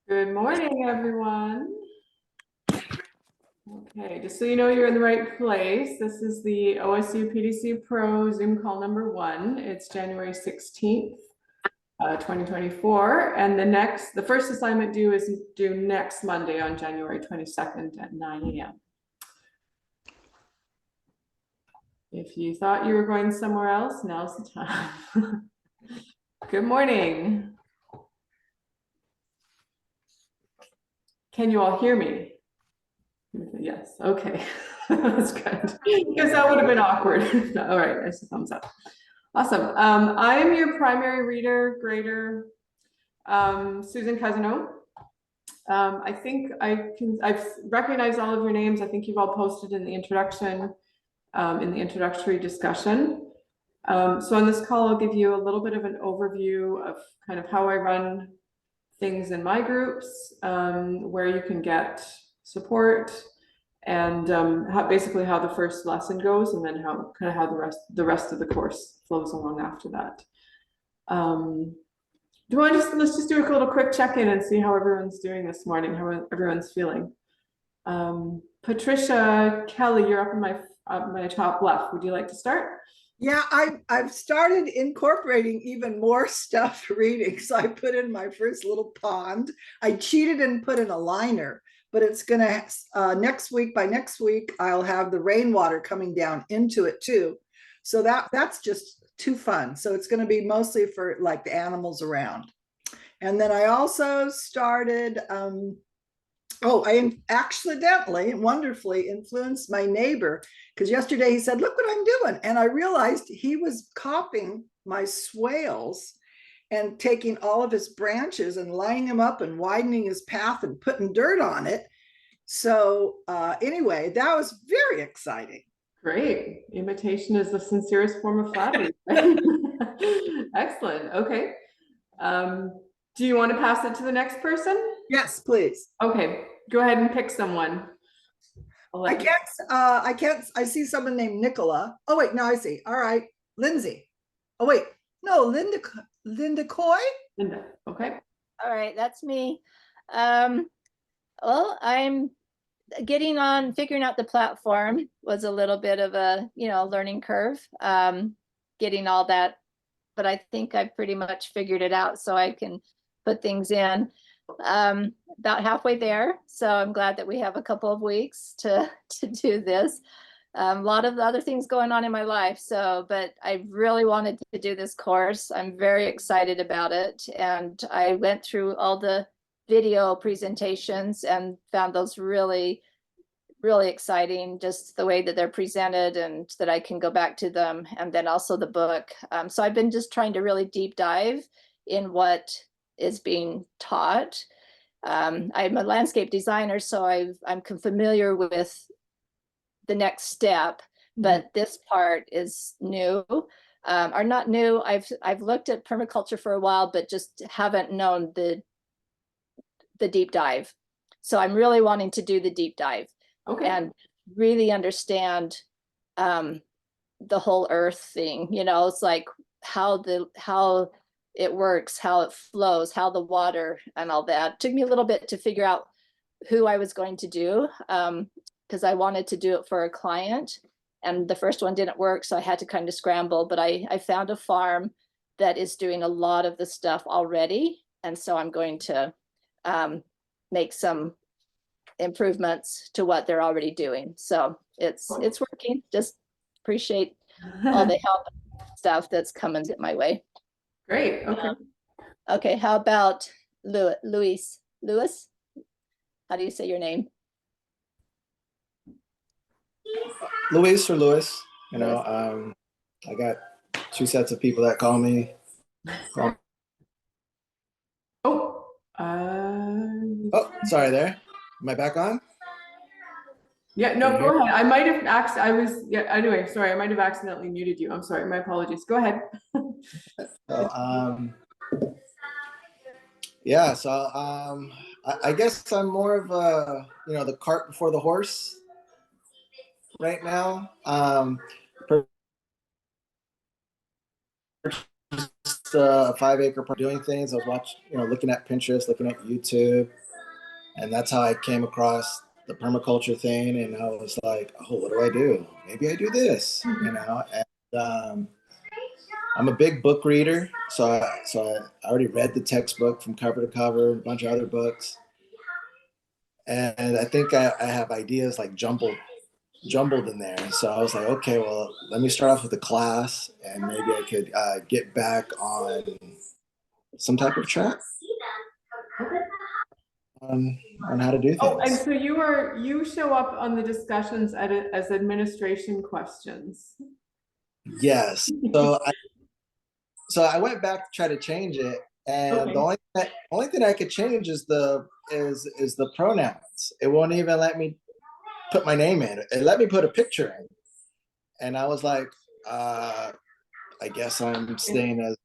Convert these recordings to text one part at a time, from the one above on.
Good morning, everyone. Okay, just so you know, you're in the right place. This is the OSU PDC PRO Zoom call number 1. It's January 16th, 2024. And the first assignment due is due next Monday on January 22nd at 9 a.m. If you thought you were going somewhere else, now's the time. Good morning. Can you all hear me? Yes, okay. That's good. Because that would have been awkward. All right, there's a thumbs up. Awesome. I'm your primary reader, grader, Susan Cousineau. I think I've recognized all of your names. I think you've all posted in the introduction, in the introductory discussion. So on this call, I'll give you a little bit of an overview of kind of how I run things in my groups, where you can get support, and basically how the first lesson goes, and then how the rest of the course flows along after that. Let's just do a little quick check-in and see how everyone's doing this morning, how everyone's feeling. Patricia Kelly, you're up in my top left. Would you like to start? Yeah, I've started incorporating even more stuff reading. So I put in my first little pond. I cheated and put in a liner, but it's gonna by next week I'll have the rainwater coming down into it too. So that's just too fun. So it's gonna be mostly for like the animals around. And then I also started I accidentally, wonderfully influenced my neighbor, because yesterday he said, "Look what I'm doing." And I realized he was copying my swales and taking all of his branches and lining them up and widening his path and putting dirt on it. So anyway, that was very exciting. Great. Imitation is the sincerest form of flattery. Excellent. Okay. Do you want to pass it to the next person? Yes, please. Okay, go ahead and pick someone. I can't, I see someone named Nicola. Oh wait, no, I see. All right, Lindsay. Oh wait, no, Linda Coy? Linda, okay. All right, that's me. Well, I'm figuring out the platform was a little bit of a, learning curve, getting all that, but I think I've pretty much figured it out so I can put things in. About halfway there, so I'm glad that we have a couple of weeks to do this. A lot of other things going on in my life, but I really wanted to do this course. I'm very excited about it, and I went through all the video presentations and found those really, really exciting, just the way that they're presented and that I can go back to them, and then also the book. So I've been just trying to really deep dive in what is being taught. I'm a landscape designer, so I'm familiar with the next step, but this part is new, or not new. I've looked at permaculture for a while, but just haven't known the deep dive. So I'm really wanting to do the deep dive, and really understand the whole earth thing. It's like how it works, how it flows, how the water and all that. It took me a little bit to figure out who I was going to do, because I wanted to do it for a client, and the first one didn't work, so I had to kind of scramble. But I found a farm that is doing a lot of the stuff already, and so I'm going to make some improvements to what they're already doing. So it's working. Just appreciate all the help stuff that's coming my way. Great. Okay. Okay. How about Louis? How do you say your name? Luis or Lewis. I got two sets of people that call me. Oh, sorry there. Am I back on? Yeah, no, go ahead. I might have anyway, sorry, I might have accidentally muted you. I'm sorry, my apologies. Go ahead. I guess I'm more of a, the cart before the horse right now. Just a 5-acre doing things. I was watching, looking at Pinterest, looking at YouTube, And that's how I came across the permaculture thing. And I was like, oh, what do I do? Maybe I do this, you know? And I'm a big book reader. So I already read the textbook from cover to cover, a bunch of other books. And I think I have ideas like jumbled in there. And so I was like, okay, well, let me start off with a class and maybe I could get back on some type of track on how to do Oh, and things. so you show up on the discussions as administration questions. Yes. So I went back to try to change it, and Okay. the only thing I could change is the pronouns. It won't even let me put my name in. It let me put a picture in, and I was like, I guess I'm staying as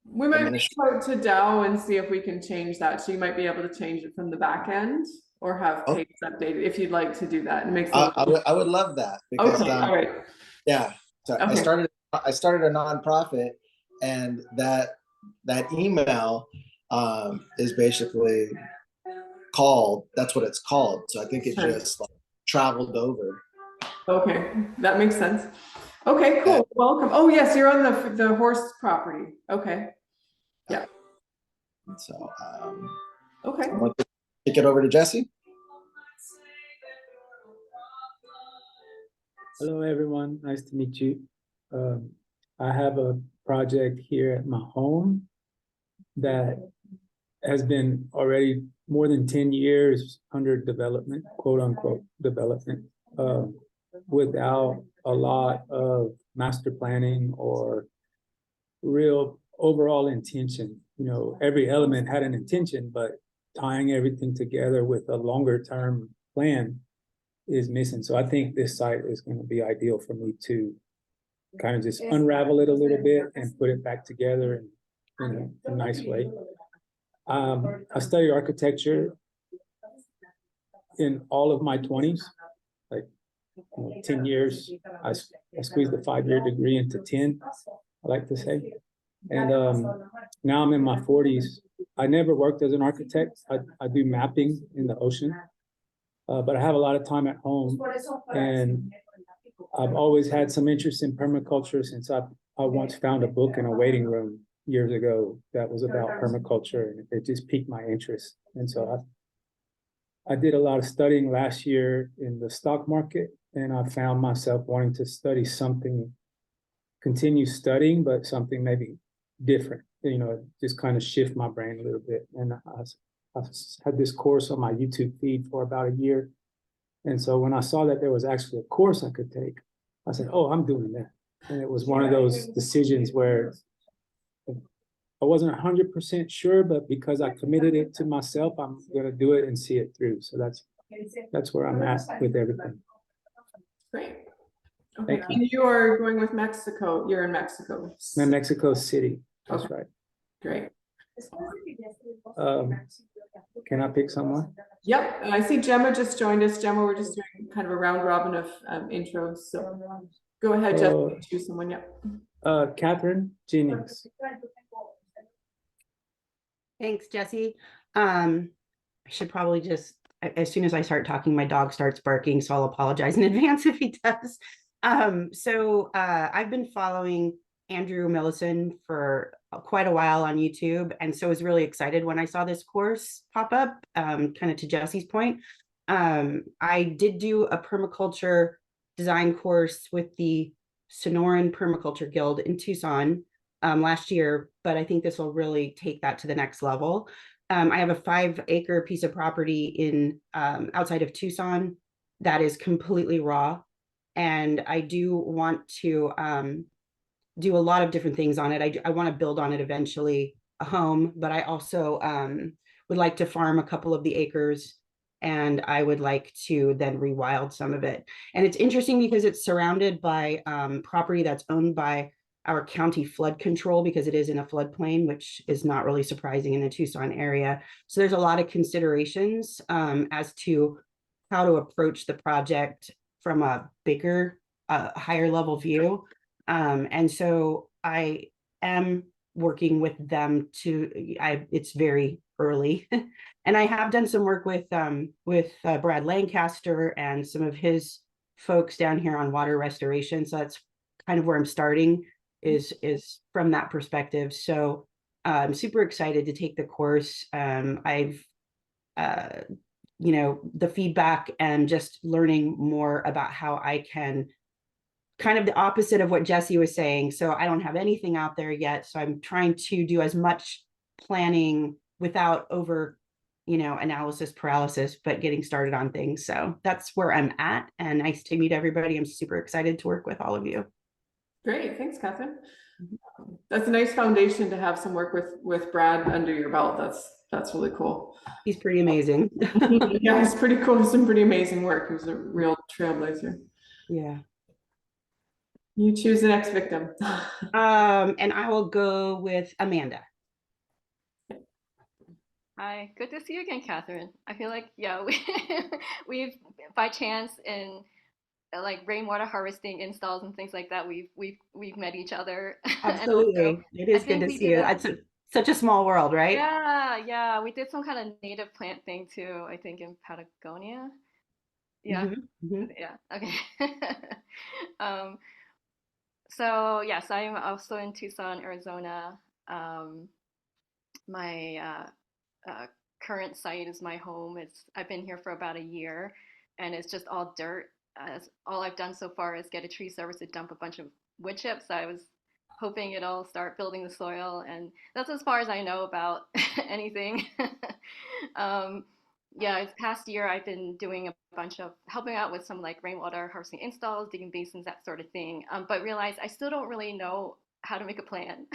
We might reach out to Dow and see if we can change that. So you might be able to change it from the back end or have Oh. pages updated if you'd like to do that. It makes I would love that because okay, all right. yeah. So Okay. I started a nonprofit, and that email is basically called. That's what it's called. So I think it Sure. just like traveled over. Okay, that makes sense. Okay, cool. Welcome. Oh yes, you're on the horse property. Okay. Yeah. And so Okay. I want to kick it over to Jesse. Hello, everyone. Nice to meet you. I have a project here at my home that has been already more than 10 years under development, quote unquote, development, without a lot of master planning or real overall intention. You know, every element had an intention, but tying everything together with a longer term plan is missing. So I think this site is going to be ideal for me to kind of just unravel it a little bit and put it back together in a nice way. I studied architecture in all of my 20s, like 10 years. I squeezed a 5-year degree into 10, I like to say. And now I'm in my 40s. I never worked as an architect. I do mapping in the ocean, but I have a lot of time at home. And I've always had some interest in permaculture since I once found a book in a waiting room years ago that was about permaculture, and it just piqued my interest. And so I did a lot of studying last year in the stock market, and I found myself wanting to study something, continue studying, but something maybe different, you know, just kind of shift my brain a little bit. And I had this course on my YouTube feed for about a year. And so when I saw that there was actually a course I could take, I said, oh, I'm doing that. And it was one of those decisions where I wasn't 100% sure, but because I committed it to myself, I'm going to do it and see it through. So that's where I'm at with everything. Great. Okay. Thank you. And you are going with Mexico. You're in Mexico. I'm in Mexico City. That's Okay. right. Great. Can I pick someone? Yep. And I see Gemma just joined us. Gemma, we're just doing kind of a round robin of intros. So go ahead, just choose someone. Yep. Catherine Jennings. Thanks, Jesse. I should probably just, as soon as I start talking, my dog starts barking, so I'll apologize in advance if he does. I've been following Andrew Millison for quite a while on YouTube, and so I was really excited when I saw this course pop up, kind of to Jesse's point. I did do a permaculture design course with the Sonoran Permaculture Guild in Tucson last year, but I think this will really take that to the next level. I have a 5-acre piece of property in outside of Tucson that is completely raw, and I do want to do a lot of different things on it. I want to build on it eventually, a home, but I also would like to farm a couple of the acres, and I would like to then rewild some of it. And it's interesting because it's surrounded by property that's owned by our county flood control, because it is in a floodplain, which is not really surprising in the Tucson area. So there's a lot of considerations as to how to approach the project from a bigger, higher level view. And so I am working with them it's very early. And I have done some work with Brad Lancaster and some of his folks down here on water restoration. So that's kind of where I'm starting, is from that perspective. So I'm super excited to take the course. I've the feedback and just learning more about how I can, kind of the opposite of what Jesse was saying. So I don't have anything out there yet. So I'm trying to do as much planning without over, analysis paralysis, but getting started on things. So that's where I'm at. And nice to meet everybody. I'm super excited to work with all of you. Great, thanks, Catherine. That's a nice foundation to have some work with Brad under your belt. That's really cool. He's pretty amazing. Yeah, he's pretty cool. Some pretty amazing work. He was a real trailblazer. Yeah. You choose the next victim. And I will go with Amanda. Hi, good to see you again, Catherine. I feel like, yeah, we've by chance in like rainwater harvesting installs and things like that, we've met each other. Absolutely. It is good to see you. It's such a small world, right? Yeah, we did some kind of native plant thing too, I think in Patagonia. Yeah. Yeah, okay. So yes, I'm also in Tucson, Arizona. My current site is my home. I've been here for about a year, and it's just all dirt. All I've done so far is get a tree service to dump a bunch of wood chips. I was hoping it'll start building the soil, and that's as far as I know about anything. Yeah, this past year I've been doing a bunch of helping out with some like rainwater harvesting installs, digging basins, that sort of thing. But realized I still don't really know how to make a plan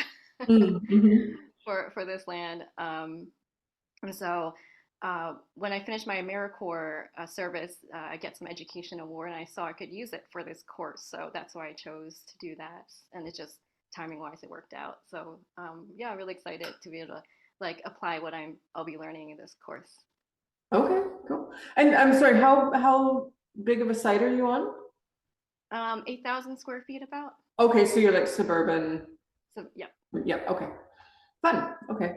for this land. And so when I finished my AmeriCorps service, I get some education award, and I saw I could use it for this course. So that's why I chose to do that. And it just timing wise, it worked out. So yeah, really excited to be able to like apply what I'll be learning in this course. Okay, cool. And I'm sorry, how big of a site are you on? 8,000 square feet about. Okay, so you're like suburban. So yeah. Yep. Okay. Fun. Okay.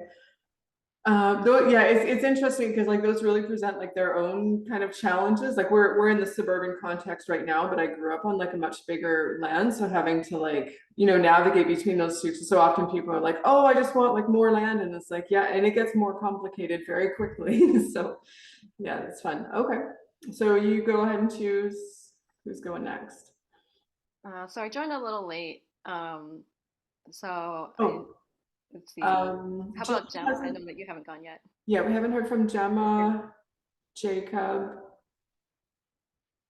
Though, yeah, it's interesting because like those really present like their own kind of challenges. Like we're in the suburban context right now, but I grew up on like a much bigger land, so having to like navigate between those two. So often people are like, oh, I just want like more land, and it's like, yeah, and it gets more complicated very quickly. So yeah, that's fun. Okay, so you go ahead and choose who's going next. So I joined a little late. Let's see. How about Gemma? I know that you haven't gone yet. Yeah, we haven't heard from Gemma, Jacob,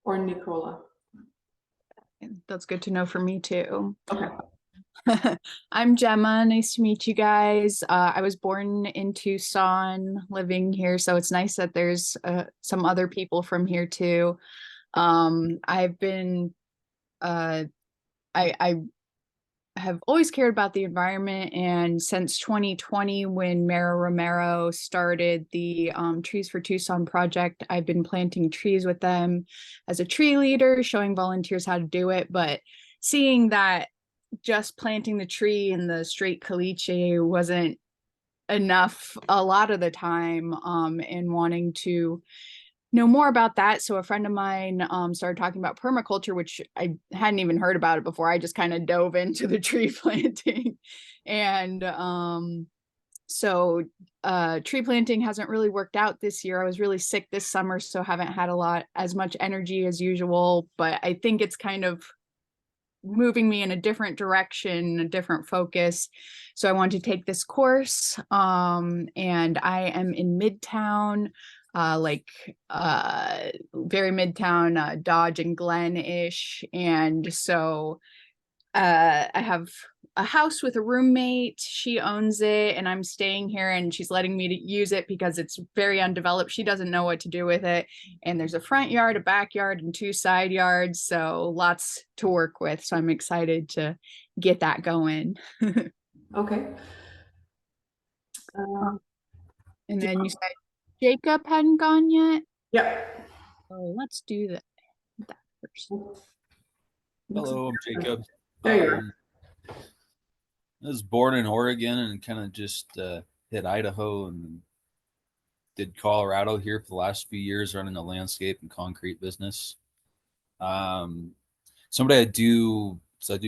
or Nicola. That's good to know for me too. Okay. I'm Gemma. Nice to meet you guys. I was born in Tucson, living here, so it's nice that there's some other people from here too. I've been I have always cared about the environment, and since 2020 when Mara Romero started the Trees for Tucson project, I've been planting trees with them as a tree leader, showing volunteers how to do it. But seeing that just planting the tree in the straight caliche wasn't enough a lot of the time, and wanting to know more about that. So a friend of mine started talking about permaculture, which I hadn't even heard about it before. I just kind of dove into the tree planting. And so tree planting hasn't really worked out this year. I was really sick this summer, so haven't had as much energy as usual, but I think it's kind of moving me in a different direction, a different focus. So I want to take this course, and I am in Midtown, very Midtown, Dodge and Glen-ish. And so I have a house with a roommate. She owns it, and I'm staying here, and she's letting me to use it because it's very undeveloped. She doesn't know what to do with it. And there's a front yard, a backyard, and 2 side yards. So lots to work with. So I'm excited to get that going. Okay. And then you said Jacob hadn't gone yet? Yep. Oh, let's do that first. Hello, I'm Jacob. There you are. I was born in Oregon and kind of just hit Idaho and did Colorado here for the last few years, running a landscape and concrete business. Somebody I do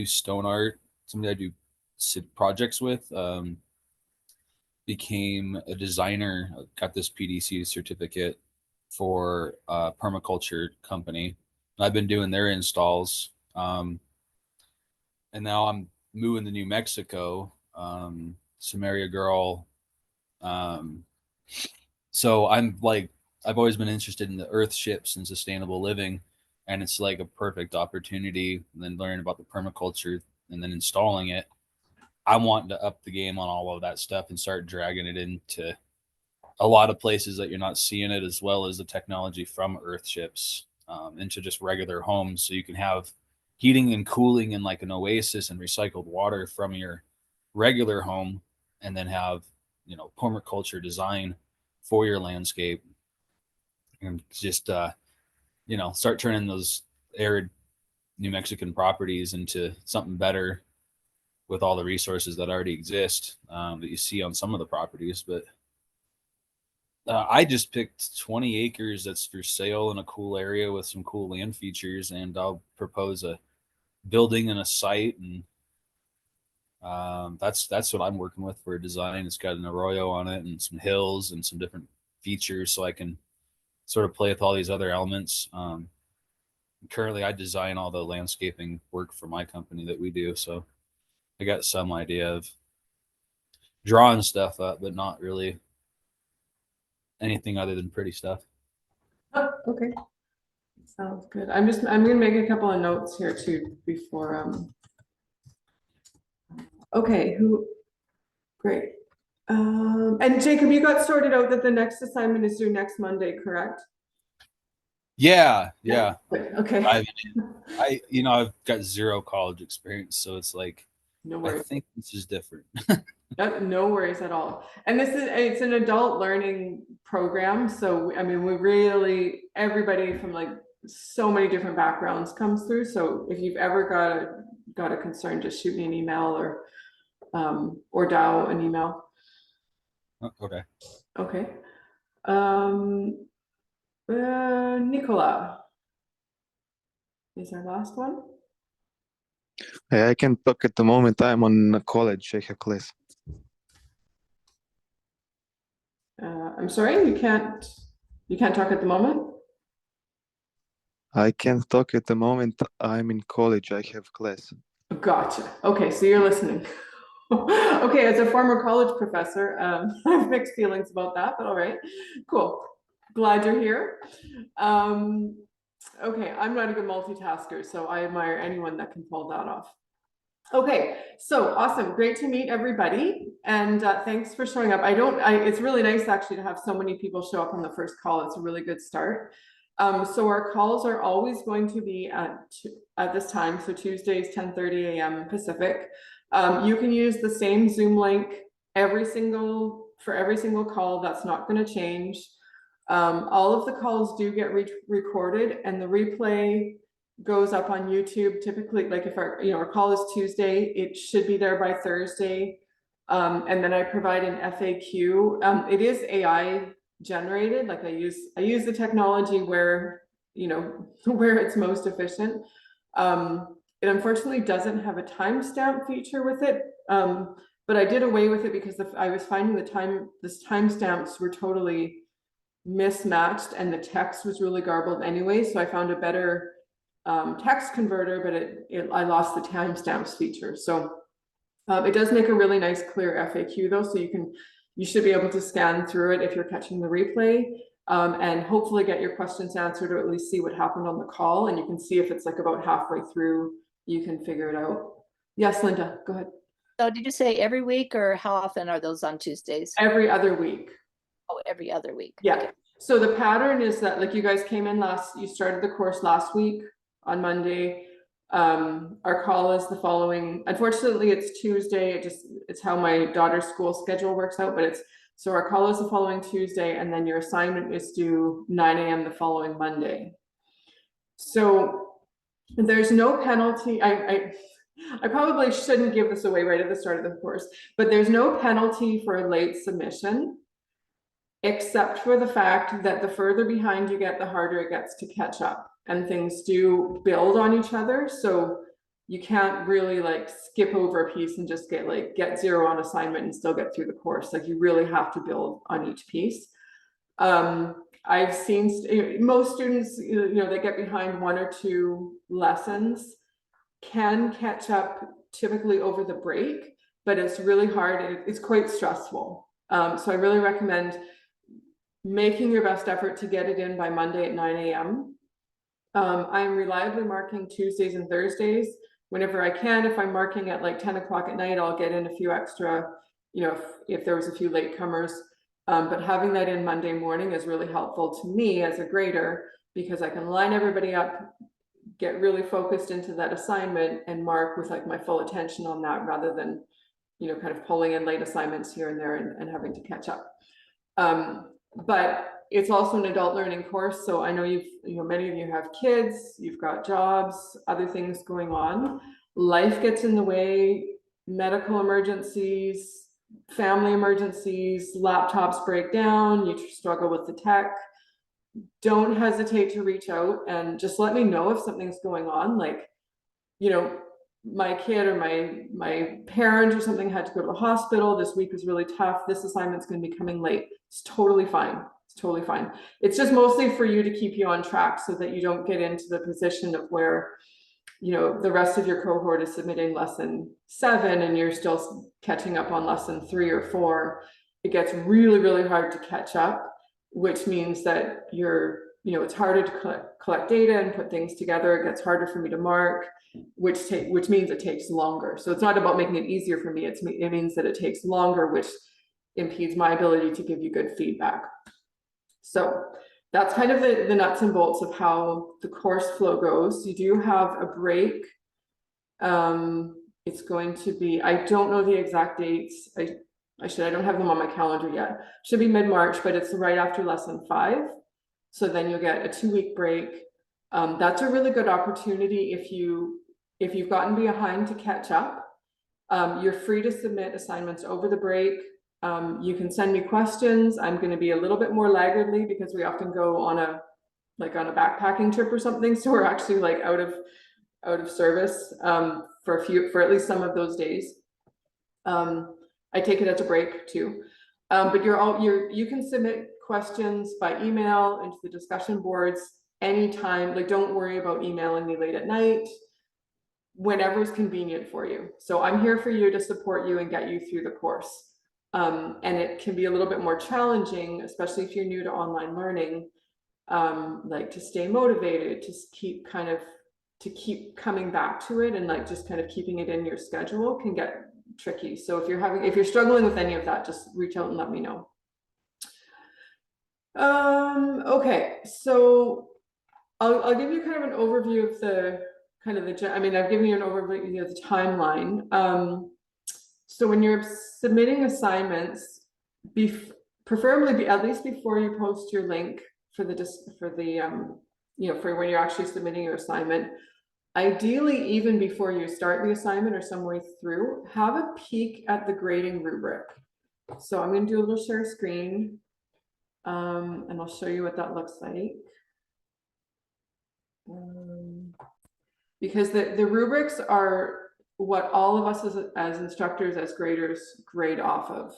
stone art. Somebody I do projects with. Became a designer. Got this PDC certificate for a permaculture company. I've been doing their installs. And now I'm moving to New Mexico. Samaria girl. So I'm like, I've always been interested in the earth ships and sustainable living. And it's like a perfect opportunity. And then learning about the permaculture and then installing it. I want to up the game on all of that stuff and start dragging it into a lot of places that you're not seeing it, as well as the technology from earth ships into just regular homes. So you can have heating and cooling in like an oasis and recycled water from your regular home, and then have, permaculture design for your landscape, and just, start turning those arid New Mexican properties into something better with all the resources that already exist that you see on some of the properties. But I just picked 20 acres that's for sale in a cool area with some cool land features, and I'll propose a building and a site, and that's what I'm working with for a design. It's got an arroyo on it and some hills and some different features, so I can sort of play with all these other elements. Currently, I design all the landscaping work for my company that we do, so I got some idea of drawing stuff up, but not really anything other than pretty stuff. Oh, okay. Sounds good. I'm gonna make a couple of notes here too before okay, great. And Jacob, you got sorted out that the next assignment is due next Monday, correct? Yeah. Okay. I've got zero college experience, so it's like, No worries. I think this is different. No worries at all. And it's an adult learning program. So, I mean, everybody from like so many different backgrounds comes through. So if you've ever got a concern, just shoot me an email or dial an email. Okay. Okay. Nicola is our last one. I can talk at the moment. I'm on college. I have class. I'm sorry, you can't talk at the moment? I can't talk at the moment. I'm in college. I have class. Gotcha. Okay, so you're listening. Okay, as a former college professor, I have mixed feelings about that, but all right, cool. Glad you're here. Okay, I'm not a good multitasker, so I admire anyone that can pull that off. Okay, so awesome. Great to meet everybody. And thanks for showing up. It's really nice actually to have so many people show up on the first call. It's a really good start. So our calls are always going to be at this time. So Tuesdays, 10:30 a.m. Pacific. You can use the same Zoom link for every single call. That's not going to change. All of the calls do get recorded, and the replay goes up on YouTube. Typically, like if our call is Tuesday, it should be there by Thursday. And then I provide an FAQ. It is AI generated. Like I use the technology where it's most efficient. It unfortunately doesn't have a timestamp feature with it. But I did away with it because I was finding the timestamps were totally mismatched and the text was really garbled anyway. So I found a better text converter, but I lost the timestamps feature. So it does make a really nice clear FAQ though, so you should be able to scan through it if you're catching the replay, and hopefully get your questions answered, or at least see what happened on the call. And you can see if it's like about halfway through, you can figure it out. Yes, Linda, go ahead. So did you say every week, or how often are those on Tuesdays? Every other week. Oh, every other week. Yeah. Okay. So the pattern is that like you guys came in you started the course last week on Monday. Our call is the following. Unfortunately, it's Tuesday. It's how my daughter's school schedule works out, but so our call is the following Tuesday, and then your assignment is due 9 a.m. the following Monday. So there's no penalty. I probably shouldn't give this away right at the start of the course, but there's no penalty for a late submission, except for the fact that the further behind you get, the harder it gets to catch up, and things do build on each other. So you can't really like skip over a piece and just get 0 on assignment and still get through the course. Like you really have to build on each piece. I've seen most students, you know, they get behind 1 or 2 lessons, can catch up typically over the break, but it's really hard. It's quite stressful. So I really recommend making your best effort to get it in by Monday at 9 a.m. I'm reliably marking Tuesdays and Thursdays whenever I can. If I'm marking at like 10 o'clock at night, I'll get in a few extra, you know, if there was a few latecomers. But having that in Monday morning is really helpful to me as a grader, because I can line everybody up, get really focused into that assignment and mark with like my full attention on that, rather than, you know, kind of pulling in late assignments here and there and having to catch up. But it's also an adult learning course. So I know many of you have kids, you've got jobs, other things going on. Life gets in the way, medical emergencies, family emergencies, laptops break down, you struggle with the tech. Don't hesitate to reach out and just let me know if something's going on. Like, you know, my kid or my parent or something had to go to the hospital. This week was really tough. This assignment's going to be coming late. It's totally fine. It's totally fine. It's just mostly for you to keep you on track so that you don't get into the position of where, you know, the rest of your cohort is submitting lesson 7 and you're still catching up on lesson 3 or 4. It gets really, really hard to catch up, which means that it's harder to collect data and put things together. It gets harder for me to mark, which means it takes longer. So it's not about making it easier for me. It means that it takes longer, which impedes my ability to give you good feedback. So that's kind of the nuts and bolts of how the course flow goes. You do have a break. It's going to be, I don't know the exact dates. I don't have them on my calendar yet. Should be mid-March, but it's right after lesson 5. So then you'll get a 2-week break. That's a really good opportunity if you've gotten behind to catch up. You're free to submit assignments over the break. You can send me questions. I'm going to be a little bit more laggardly because we often go on a backpacking trip or something. So we're actually like out of service for at least some of those days. I take it as a break too. But you can submit questions by email into the discussion boards anytime. Like, don't worry about emailing me late at night, whenever is convenient for you. So I'm here for you to support you and get you through the course. And it can be a little bit more challenging, especially if you're new to online learning, like to stay motivated, to keep coming back to it, and like just kind of keeping it in your schedule can get tricky. So if you're struggling with any of that, just reach out and let me know. Okay, so I'll give you kind of an overview of I've given you an overview of the timeline. So when you're submitting assignments, preferably at least before you post your link for when you're actually submitting your assignment, ideally even before you start the assignment or some way through, have a peek at the grading rubric. So I'm going to do a little share screen, and I'll show you what that looks like. Because the rubrics are what all of us as instructors, as graders, grade off of.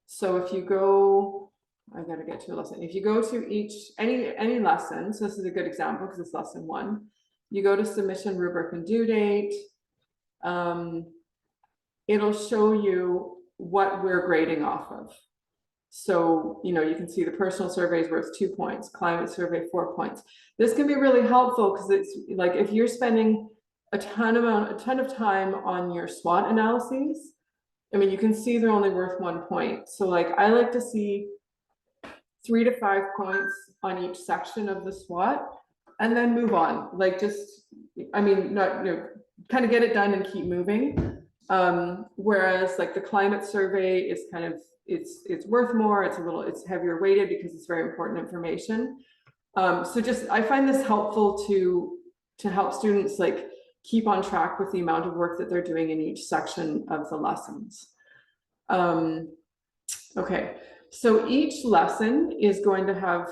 So if you go, I gotta get to a lesson. If you go to any lesson, so this is a good example because it's lesson 1. You go to submission rubric and due date. It'll show you what we're grading off of. So, you can see the personal survey is worth 2 points, climate survey 4 points. This can be really helpful because it's like if you're spending a ton of time on your SWOT analyses, you can see they're only worth 1 point. So like I like to see 3 to 5 points on each section of the SWOT and then move on. Like kind of get it done and keep moving. Whereas like the climate survey is kind of, it's worth more. It's heavier weighted because it's very important information. So I find this helpful to help students like keep on track with the amount of work that they're doing in each section of the lessons. Okay, so each lesson is going to have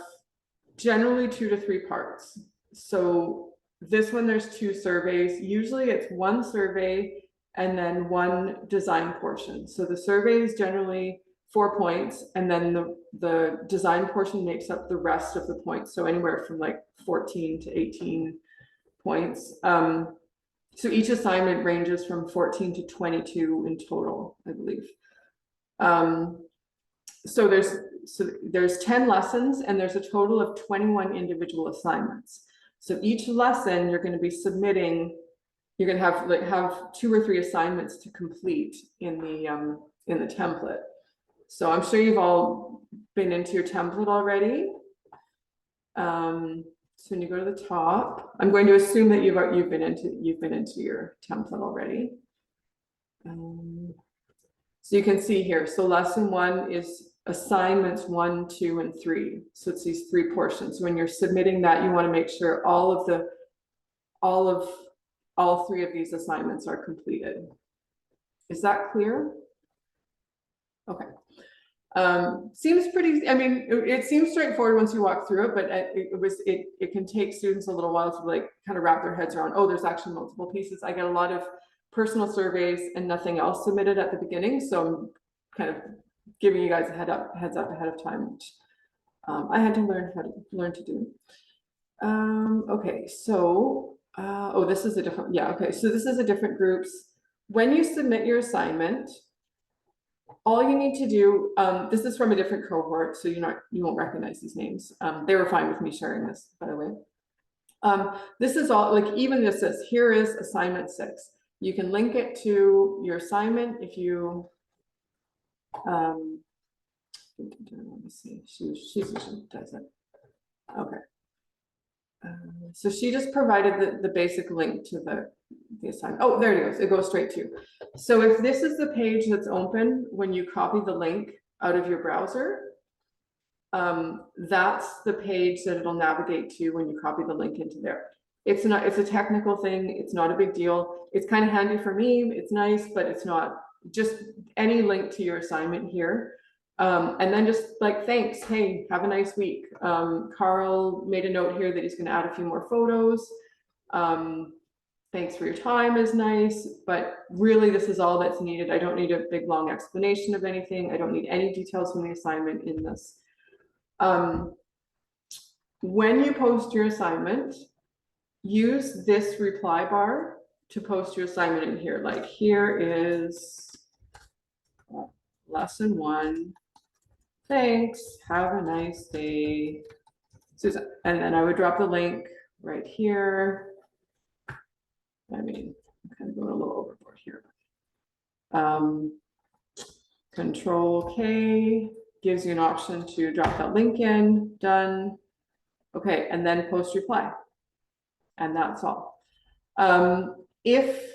generally 2 to 3 parts. So this one, there's 2 surveys. Usually it's 1 survey and then 1 design portion. So the survey is generally 4 points, and then the design portion makes up the rest of the points. So anywhere from like 14 to 18 points. So each assignment ranges from 14 to 22 in total, I believe. So there's 10 lessons, and there's a total of 21 individual assignments. So each lesson you're going to be submitting, you're going to have 2 or 3 assignments to complete in the template. So I'm sure you've all been into your template already. So when you go to the top, I'm going to assume that you've been into your template already. So you can see here. So lesson 1 is assignments 1, 2, and 3. So it's these 3 portions. When you're submitting that, you want to make sure all 3 of these assignments are completed. Is that clear? Okay. Seems pretty, I mean, it seems straightforward once you walk through it, but it can take students a little while to like kind of wrap their heads around, oh, there's actually multiple pieces. I get a lot of personal surveys and nothing else submitted at the beginning, so I'm kind of giving you guys a heads up ahead of time, which I had to learn to do. Okay, so oh, this is a different, yeah, okay, so this is a different groups. When you submit your assignment, all you need to do, this is from a different cohort, so you won't recognize these names. They were fine with me sharing this, by the way. This is all, like, even this says, here is assignment 6. You can link it to your assignment if you, let me see, she usually does it. Okay. So she just provided the basic link to the assignment. Oh, there it goes. It goes straight to. So if this is the page that's open when you copy the link out of your browser, that's the page that it'll navigate to when you copy the link into there. It's a technical thing. It's not a big deal. It's kind of handy for me. It's nice, but it's not. Just any link to your assignment here. And then just like, thanks, hey, have a nice week. Carl made a note here that he's going to add a few more photos. Thanks for your time is nice, but really this is all that's needed. I don't need a big long explanation of anything. I don't need any details from the assignment in this. When you post your assignment, use this reply bar to post your assignment in here. Like, here is lesson 1. Thanks, have a nice day, Susan. And then I would drop the link right here. I mean, I'm kind of going a little overboard here. Control K gives you an option to drop that link in, done. Okay, and then post reply. And that's all. If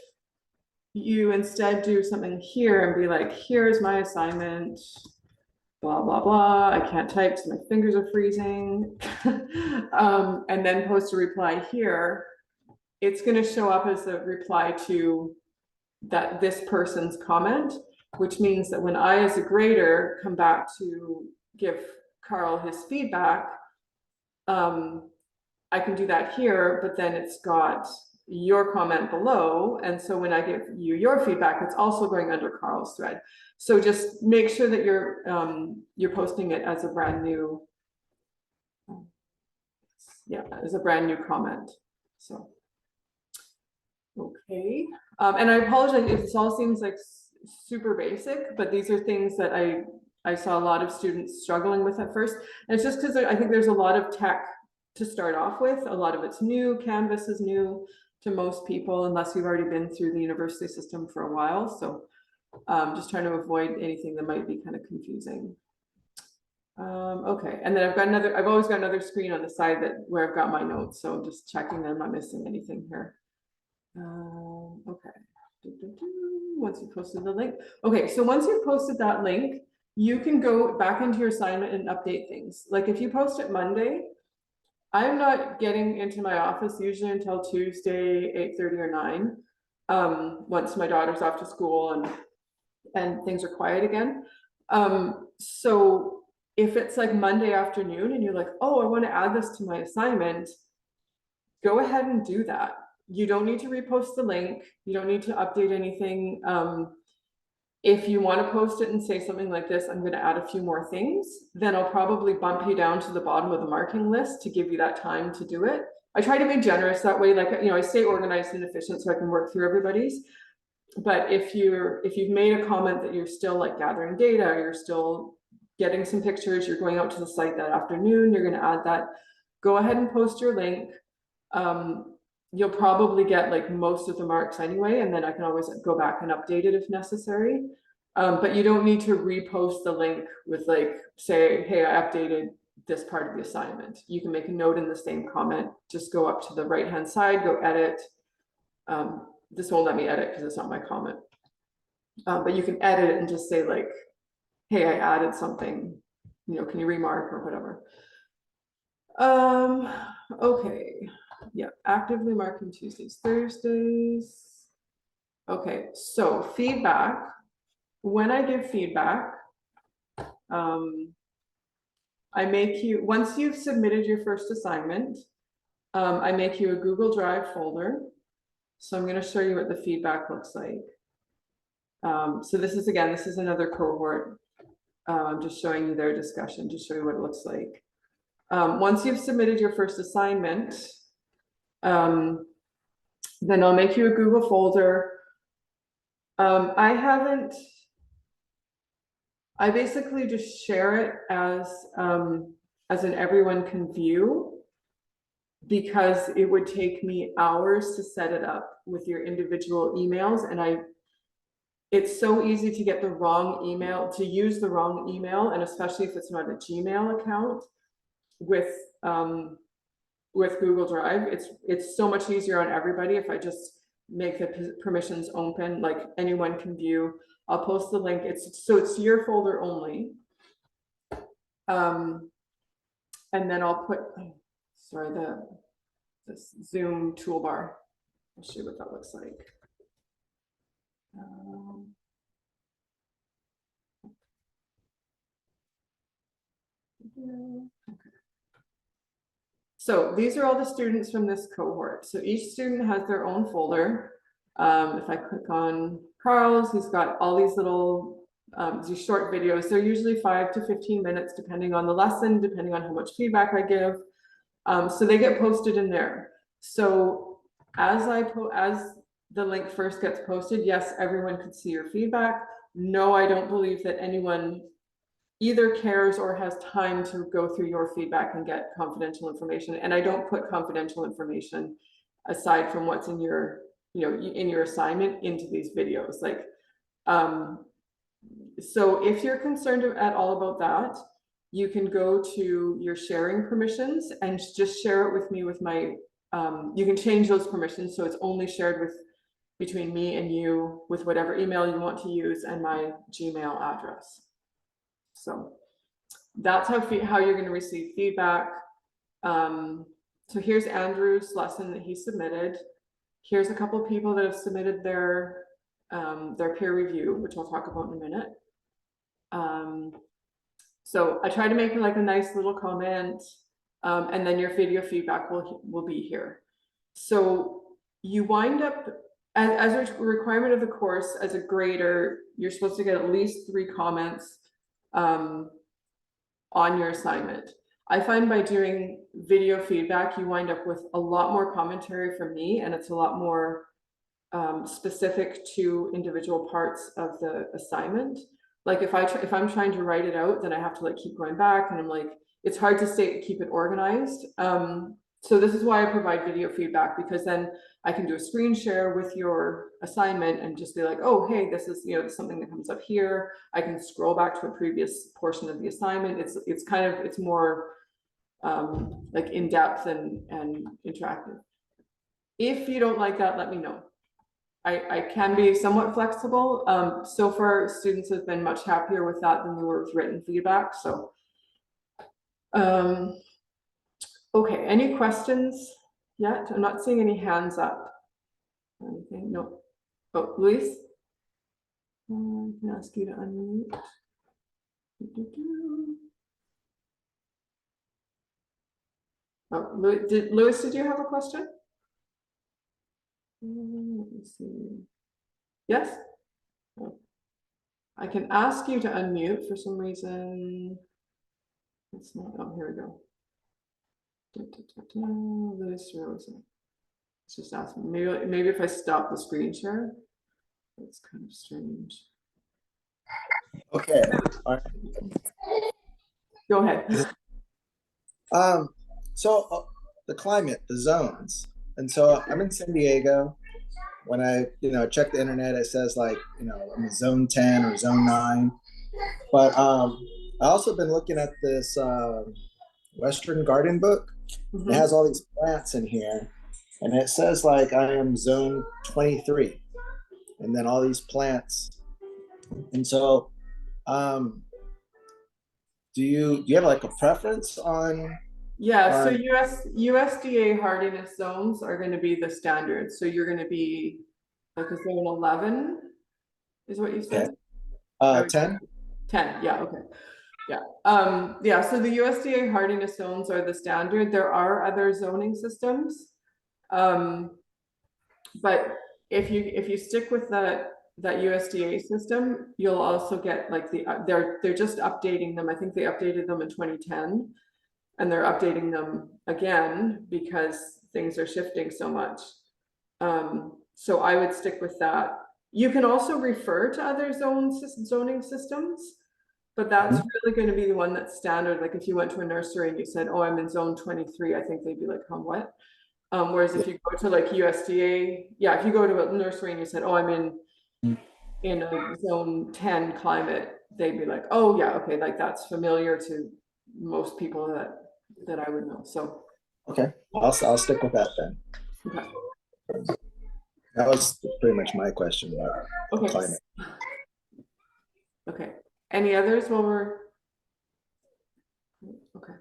you instead do something here and be like, here's my assignment, blah, blah, blah, I can't type so my fingers are freezing, and then post a reply here, it's going to show up as a reply to this person's comment, which means that when I, as a grader, come back to give Carl his feedback, I can do that here, but then it's got your comment below. And so when I give you your feedback, it's also going under Carl's thread. So just make sure that you're posting it as a brand new, as a brand new comment. So, okay. And I apologize if this all seems like super basic, but these are things that I saw a lot of students struggling with at first. And it's just because I think there's a lot of tech to start off with. A lot of it's new. Canvas is new to most people, unless you've already been through the university system for a while. So just trying to avoid anything that might be kind of confusing. Okay, and then I've always got another screen on the side where I've got my notes. So I'm just checking that I'm not missing anything here. Okay. Once you posted the link. Okay, so once you've posted that link, you can go back into your assignment and update things. Like if you post it Monday, I'm not getting into my office usually until Tuesday, 8:30 or 9. Once my daughter's off to school and things are quiet again. So if it's like Monday afternoon and you're like, oh, I want to add this to my assignment, go ahead and do that. You don't need to repost the link. You don't need to update anything. If you want to post it and say something like this, I'm going to add a few more things, then I'll probably bump you down to the bottom of the marking list to give you that time to do it. I try to be generous that way. Like, I stay organized and efficient so I can work through everybody's. But if you've made a comment that you're still like gathering data, you're still getting some pictures, you're going out to the site that afternoon, you're going to add that, go ahead and post your link. You'll probably get like most of the marks anyway, and then I can always go back and update it if necessary. But you don't need to repost the link with like, say, hey, I updated this part of the assignment. You can make a note in the same comment, just go up to the right-hand side, go edit. This won't let me edit because it's not my comment. But you can edit it and just say like, hey, I added something, can you remark or whatever. Okay. Yeah, actively marking Tuesdays, Thursdays. Okay, so feedback. When I give feedback, I make you, once you've submitted your first assignment, I make you a Google Drive folder. So I'm going to show you what the feedback looks like. So this is another cohort. I'm just showing you their discussion to show you what it looks like. Once you've submitted your first assignment, then I'll make you a Google folder. I basically just share it as an everyone can view, because it would take me hours to set it up with your individual emails. And it's so easy to get the wrong email, to use the wrong email, and especially if it's not a Gmail account with Google Drive. It's so much easier on everybody if I just make the permissions open, like anyone can view. I'll post the link. It's your folder only. And then I'll put, sorry, this Zoom toolbar. I'll show you what that looks like. Okay. So these are all the students from this cohort. So each student has their own folder. If I click on Carl's, he's got all these little these short videos. They're usually 5 to 15 minutes, depending on the lesson, depending on how much feedback I give. So they get posted in there. So as the link first gets posted, yes, everyone could see your feedback. No, I don't believe that anyone either cares or has time to go through your feedback and get confidential information. And I don't put confidential information aside from what's in your, in your assignment into these videos. Like, so if you're concerned at all about that, you can go to your sharing permissions and just share it with me with my, you can change those permissions so it's only shared between me and you with whatever email you want to use and my Gmail address. So that's how you're going to receive feedback. So here's Andrew's lesson that he submitted. Here's a couple of people that have submitted their peer review, which I'll talk about in a minute. So I try to make like a nice little comment, and then your video feedback will be here. So you wind up, as a requirement of the course, as a grader, you're supposed to get at least 3 comments on your assignment. I find by doing video feedback, you wind up with a lot more commentary from me, and it's a lot more specific to individual parts of the assignment. Like if I'm trying to write it out, then I have to like keep going back, and I'm like, it's hard to keep it organized. So this is why I provide video feedback, because then I can do a screen share with your assignment and just be like, oh, hey, this is, something that comes up here. I can scroll back to a previous portion of the assignment. It's more like in depth and interactive. If you don't like that, let me know. I can be somewhat flexible. So far, students have been much happier with that than they were with written feedback. So, Okay, any questions yet? I'm not seeing any hands up. Anything? No. Oh, Luis? I can ask you to unmute. Oh, Louis, did you have a question? Let me see. Yes? Oh. I can ask you to unmute for some reason. It's not, oh, here we go. Louis Rosen. It's just asking, maybe if I stop the screen share. That's kind of strange. Okay. All right. Go ahead. So the climate, the zones, and so I'm in San Diego. When I, check the internet, it says like, I'm in zone 10 or zone 9. But I also been looking at this Western Garden book. Mhm. It has all these plants in here, and it says like I am zone 23, and then all these plants. And so, do you have like a preference on? Yeah, so USDA hardiness zones are going to be the standard. So you're going to be like a zone 11 is what you said? Okay. 10? 10, yeah, okay. Yeah. Yeah, so the USDA hardiness zones are the standard. There are other zoning systems. But if you stick with that USDA system, you'll also get like they're just updating them. I think they updated them in 2010. And they're updating them again because things are shifting so much. So I would stick with that. You can also refer to other zoning systems, but that's really going to be the one that's standard. Like if you went to a nursery and you said, oh, I'm in zone 23, I think they'd be like, huh, what? Whereas if you go to like USDA, yeah, if you go to a nursery and you said, oh, I'm in a zone 10 climate, they'd be like, oh yeah, okay, like that's familiar to most people that I would know. So Okay, I'll stick with that then. okay. That was pretty much my question about Okay. climate. Okay. Any others while we're okay.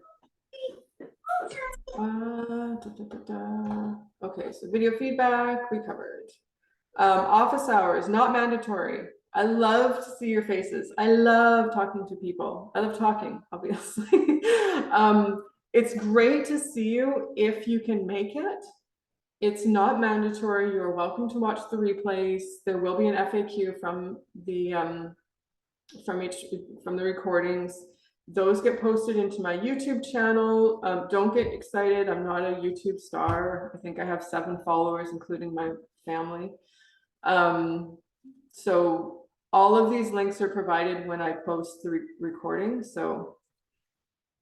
Okay, so video feedback we covered. Office hours, not mandatory. I love to see your faces. I love talking to people. I love talking, obviously. It's great to see you if you can make it. It's not mandatory. You're welcome to watch the replays. There will be an FAQ from the recordings. Those get posted into my YouTube channel. Don't get excited. I'm not a YouTube star. I think I have 7 followers, including my family. So all of these links are provided when I post the recording. So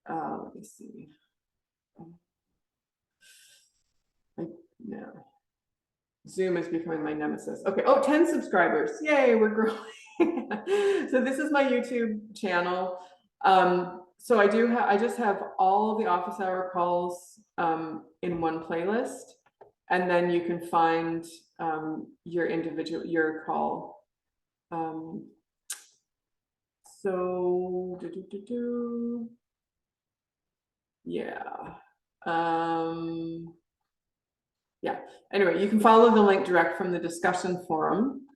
let me see. No. Zoom is becoming my nemesis. Okay. Oh, 10 subscribers. Yay, we're growing. So this is my YouTube channel. So I just have all the office hour calls in one playlist, and then you can find your call. So yeah. Yeah, anyway, you can follow the link direct from the discussion forum,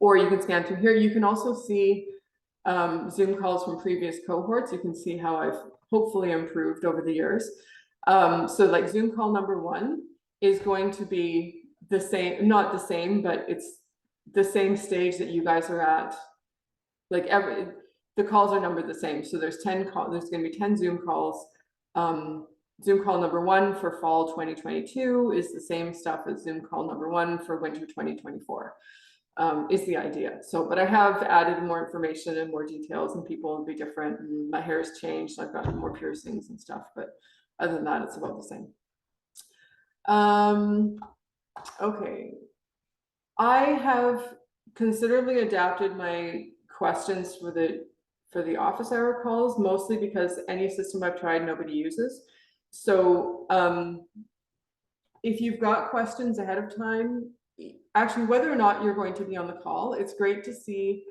or you can scan through here. You can also see Zoom calls from previous cohorts. You can see how I've hopefully improved over the years. So like Zoom call number 1 is going to be the same, not the same, but it's the same stage that you guys are at. Like the calls are numbered the same. So there's 10 calls, there's going to be 10 Zoom calls. Zoom call number 1 for fall 2022 is the same stuff as Zoom call number 1 for winter 2024, is the idea. So, but I have added more information and more details, and people will be different, and my hair has changed. I've got more piercings and stuff, but other than that, it's about the same. Okay. I have considerably adapted my questions for the office hour calls, mostly because any system I've tried, nobody uses. So if you've got questions ahead of time, actually, whether or not you're going to be on the call, it's great to see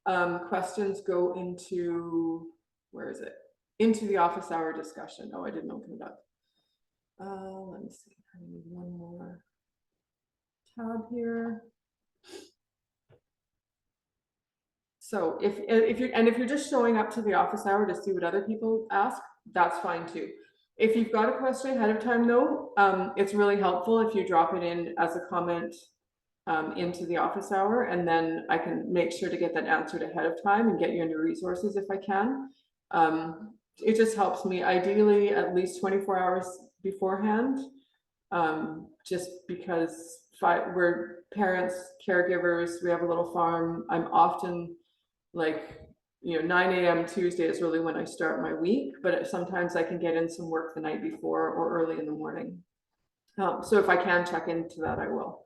questions go into, where is it? Into the office hour discussion. Oh, I didn't open it up. Let me see, I need one more tab here. So if you're just showing up to the office hour to see what other people ask, that's fine too. If you've got a question ahead of time though, it's really helpful if you drop it in as a comment into the office hour, and then I can make sure to get that answered ahead of time and get you into resources if I can. It just helps me, ideally at least 24 hours beforehand, just because we're parents, caregivers, we have a little farm. I'm often like, 9 a.m. Tuesday is really when I start my week, but sometimes I can get in some work the night before or early in the morning. So if I can check into that, I will.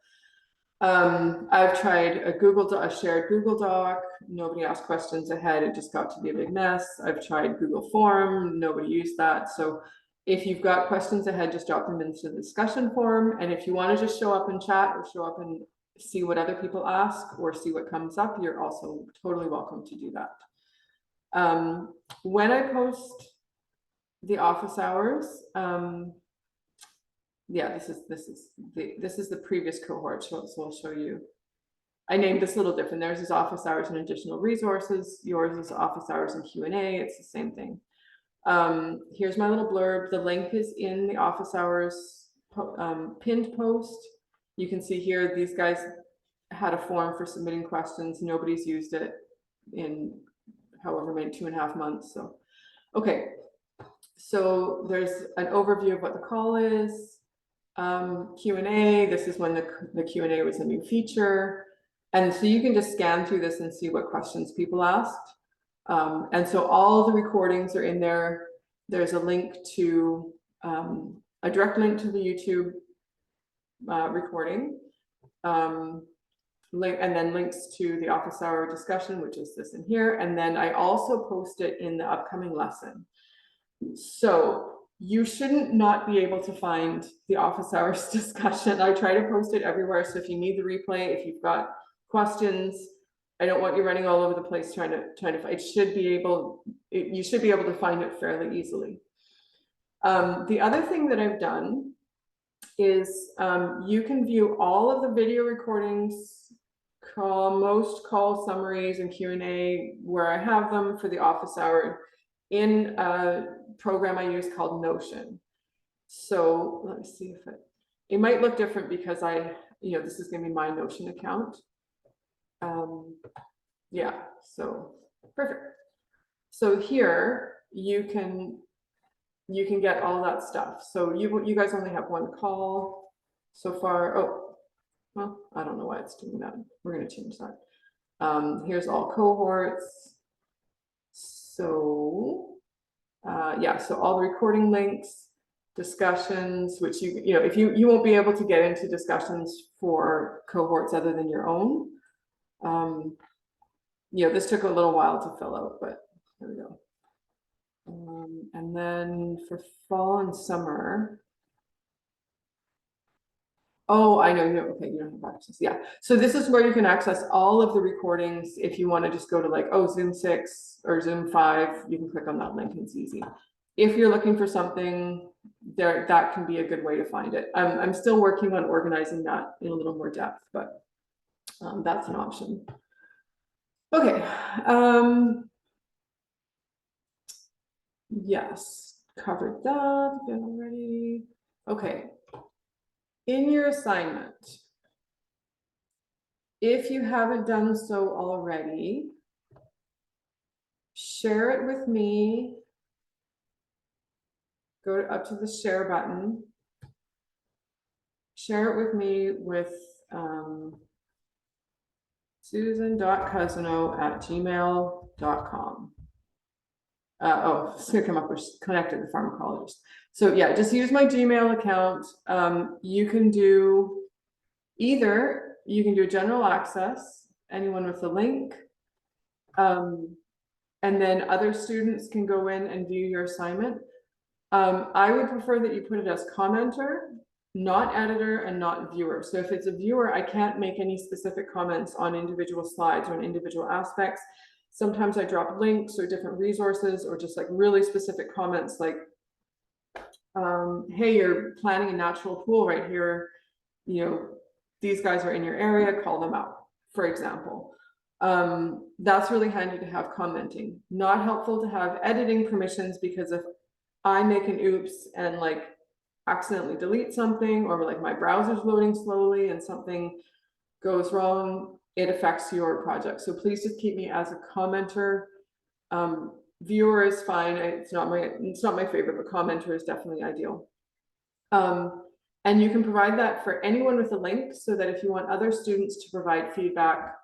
I've tried a shared Google Doc. Nobody asked questions ahead. It just got to be a big mess. I've tried Google Form. Nobody used that. So if you've got questions ahead, just drop them into the discussion forum. And if you want to just show up and chat or show up and see what other people ask or see what comes up, you're also totally welcome to do that. When I post the office hours, yeah, this is the previous cohort, so I'll show you. I named this a little different. Theirs is office hours and additional resources. Yours is office hours and Q&A. It's the same thing. Here's my little blurb. The link is in the office hours pinned post. You can see here, these guys had a form for submitting questions. Nobody's used it in however many, 2.5 months. So, okay. So there's an overview of what the call is. Q&A, this is when the Q&A was a new feature. And so you can just scan through this and see what questions people asked. And so all the recordings are in there. There's a link to, a direct link to the YouTube recording, link, and then links to the office hour discussion, which is this in here. And then I also post it in the upcoming lesson. So you shouldn't not be able to find the office hours discussion. I try to post it everywhere. So if you need the replay, if you've got questions, I don't want you running all over the place trying to find. You should be able to find it fairly easily. The other thing that I've done is you can view all of the video recordings, most call summaries and Q&A where I have them for the office hour in a program I use called Notion. So let me see if it might look different because this is going to be my Notion account. Yeah, so perfect. So here you can get all that stuff. So you guys only have one call so far. Oh, well, I don't know why it's doing that. We're going to change that. Here's all cohorts. So yeah, so all the recording links, discussions, which if you won't be able to get into discussions for cohorts other than your own. This took a little while to fill out, but here we go. And then for fall and summer. Oh, I know, okay, you don't have access. Yeah, so this is where you can access all of the recordings. If you want to just go to like, Zoom 6 or Zoom 5, you can click on that link and it's easy. If you're looking for something there, that can be a good way to find it. I'm still working on organizing that in a little more depth, but that's an option. Okay. Yes, covered that already. Okay. In your assignment, if you haven't done so already, share it with me. Go up to the share button. Share it with me with susan.cousino@gmail.com. It's gonna come up with connected to pharmacologist. So yeah, just use my Gmail account. You can do general access, anyone with a link, and then other students can go in and view your assignment. I would prefer that you put it as commenter, not editor and not viewer. So if it's a viewer, I can't make any specific comments on individual slides or on individual aspects. Sometimes I drop links or different resources or just like really specific comments like hey, you're planning a natural pool right here, you know, these guys are in your area, call them out, for example. That's really handy to have commenting. Not helpful to have editing permissions, because if I make an oops and like accidentally delete something, or like my browser's loading slowly and something goes wrong, it affects your project. So please just keep me as a commenter. Viewer is fine. It's not my favorite, but commenter is definitely ideal. And you can provide that for anyone with a link, so that if you want other students to provide feedback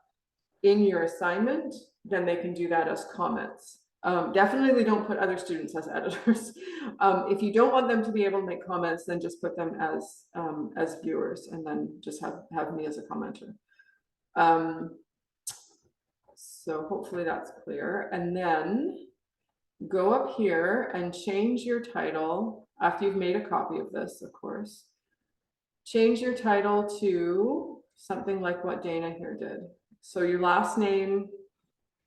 in your assignment, then they can do that as comments. Definitely don't put other students as editors. If you don't want them to be able to make comments, then just put them as viewers, and then just have me as a commenter. So hopefully that's clear. And then go up here and change your title after you've made a copy of this, of course. Change your title to something like what Dana here did. So your last name,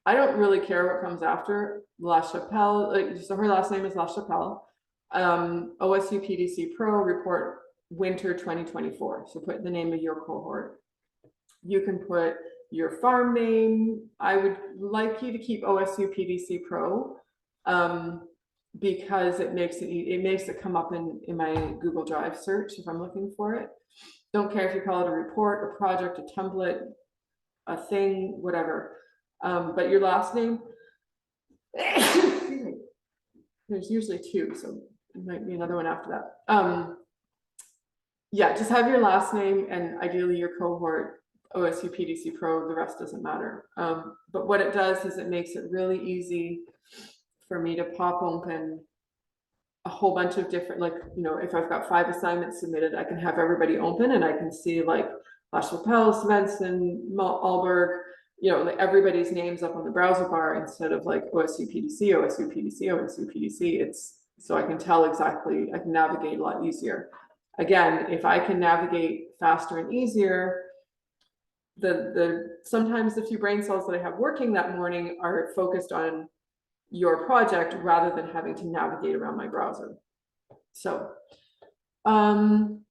I don't really care what comes after. La Chapelle, so her last name is La Chapelle. OSU PDC Pro report winter 2024. So put the name of your cohort. You can put your farm name. I would like you to keep OSU PDC Pro, because it makes it come up in my Google Drive search if I'm looking for it. Don't care if you call it a report, a project, a template, a thing, whatever. But your last name, there's usually two, so it might be another one after that. Yeah, just have your last name and ideally your cohort, OSU PDC Pro, the rest doesn't matter. But what it does is it makes it really easy for me to pop open a whole bunch of different, like, you know, if I've got 5 assignments submitted, I can have everybody open and I can see like La Chapelle, Svensson, Alberg, you know, like everybody's names up on the browser bar instead of like OSU PDC, OSU PDC, OSU PDC. It's so I can tell exactly, I can navigate a lot easier. Again, if I can navigate faster and easier, sometimes the few brain cells that I have working that morning are focused on your project rather than having to navigate around my browser. So I'm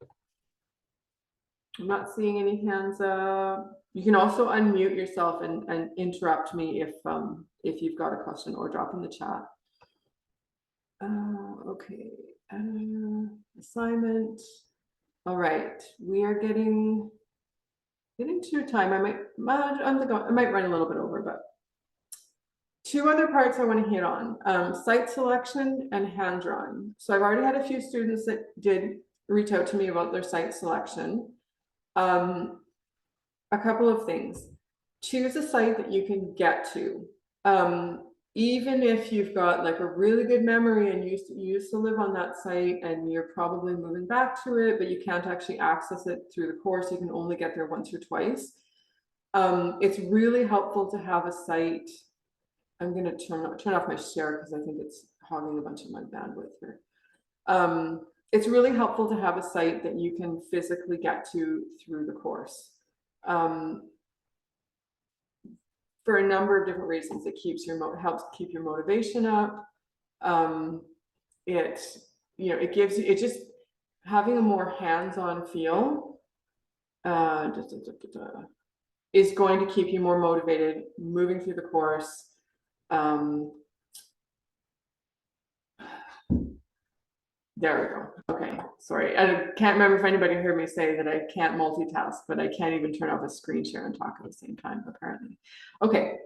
not seeing any hands up. You can also unmute yourself and interrupt me if you've got a question, or drop in the chat. Okay, assignment. All right, we are getting to time. I might run a little bit over, but 2 other parts I want to hit on, site selection and hand drawing. So I've already had a few students that did reach out to me about their site selection. A couple of things. Choose a site that you can get to. Even if you've got like a really good memory and you used to live on that site and you're probably moving back to it, but you can't actually access it through the course, you can only get there once or twice. It's really helpful to have a site. I'm going to turn off my share because I think it's hogging a bunch of my bandwidth here. It's really helpful to have a site that you can physically get to through the course. For a number of different reasons. It keeps helps keep your motivation up. It gives you, just having a more hands-on feel is going to keep you more motivated moving through the course. There we go. Okay, sorry. I can't remember if anybody heard me say that I can't multitask, but I can't even turn off a screen share and talk at the same time, apparently. Okay,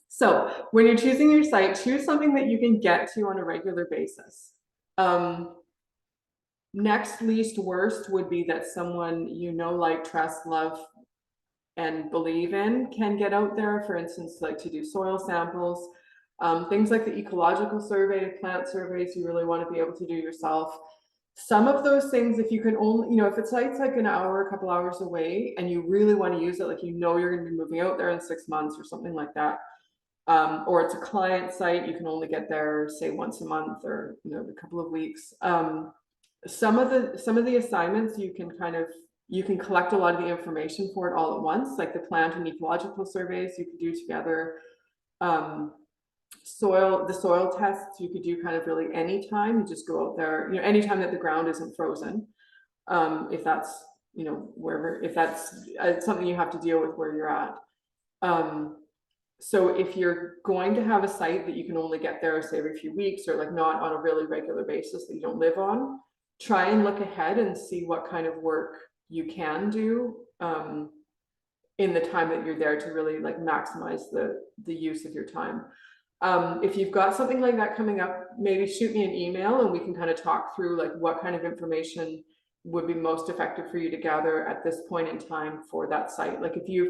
so when you're choosing your site, choose something that you can get to on a regular basis. Next least worst would be that someone you know, like, trust, love, and believe in can get out there, for instance, like to do soil samples. Things like the ecological survey, plant surveys, you really want to be able to do yourself. Some of those things, if you can only, if it's like an hour, a couple hours away, and you really want to use it, like you're going to be moving out there in 6 months or something like that, or it's a client site, you can only get there, say, once a month or a couple of weeks. Some of the assignments you can collect a lot of the information for it all at once, like the plant and ecological surveys you can do together. the soil tests you could do kind of really anytime. You just go out there, anytime that the ground isn't frozen. If that's, wherever, if that's something you have to deal with where you're at. So if you're going to have a site that you can only get there, say, every few weeks, or like not on a really regular basis that you don't live on, try and look ahead and see what kind of work you can do in the time that you're there to really like maximize the use of your time. If you've got something like that coming up, maybe shoot me an email and we can kind of talk through like what kind of information would be most effective for you to gather at this point in time for that site. Like if you're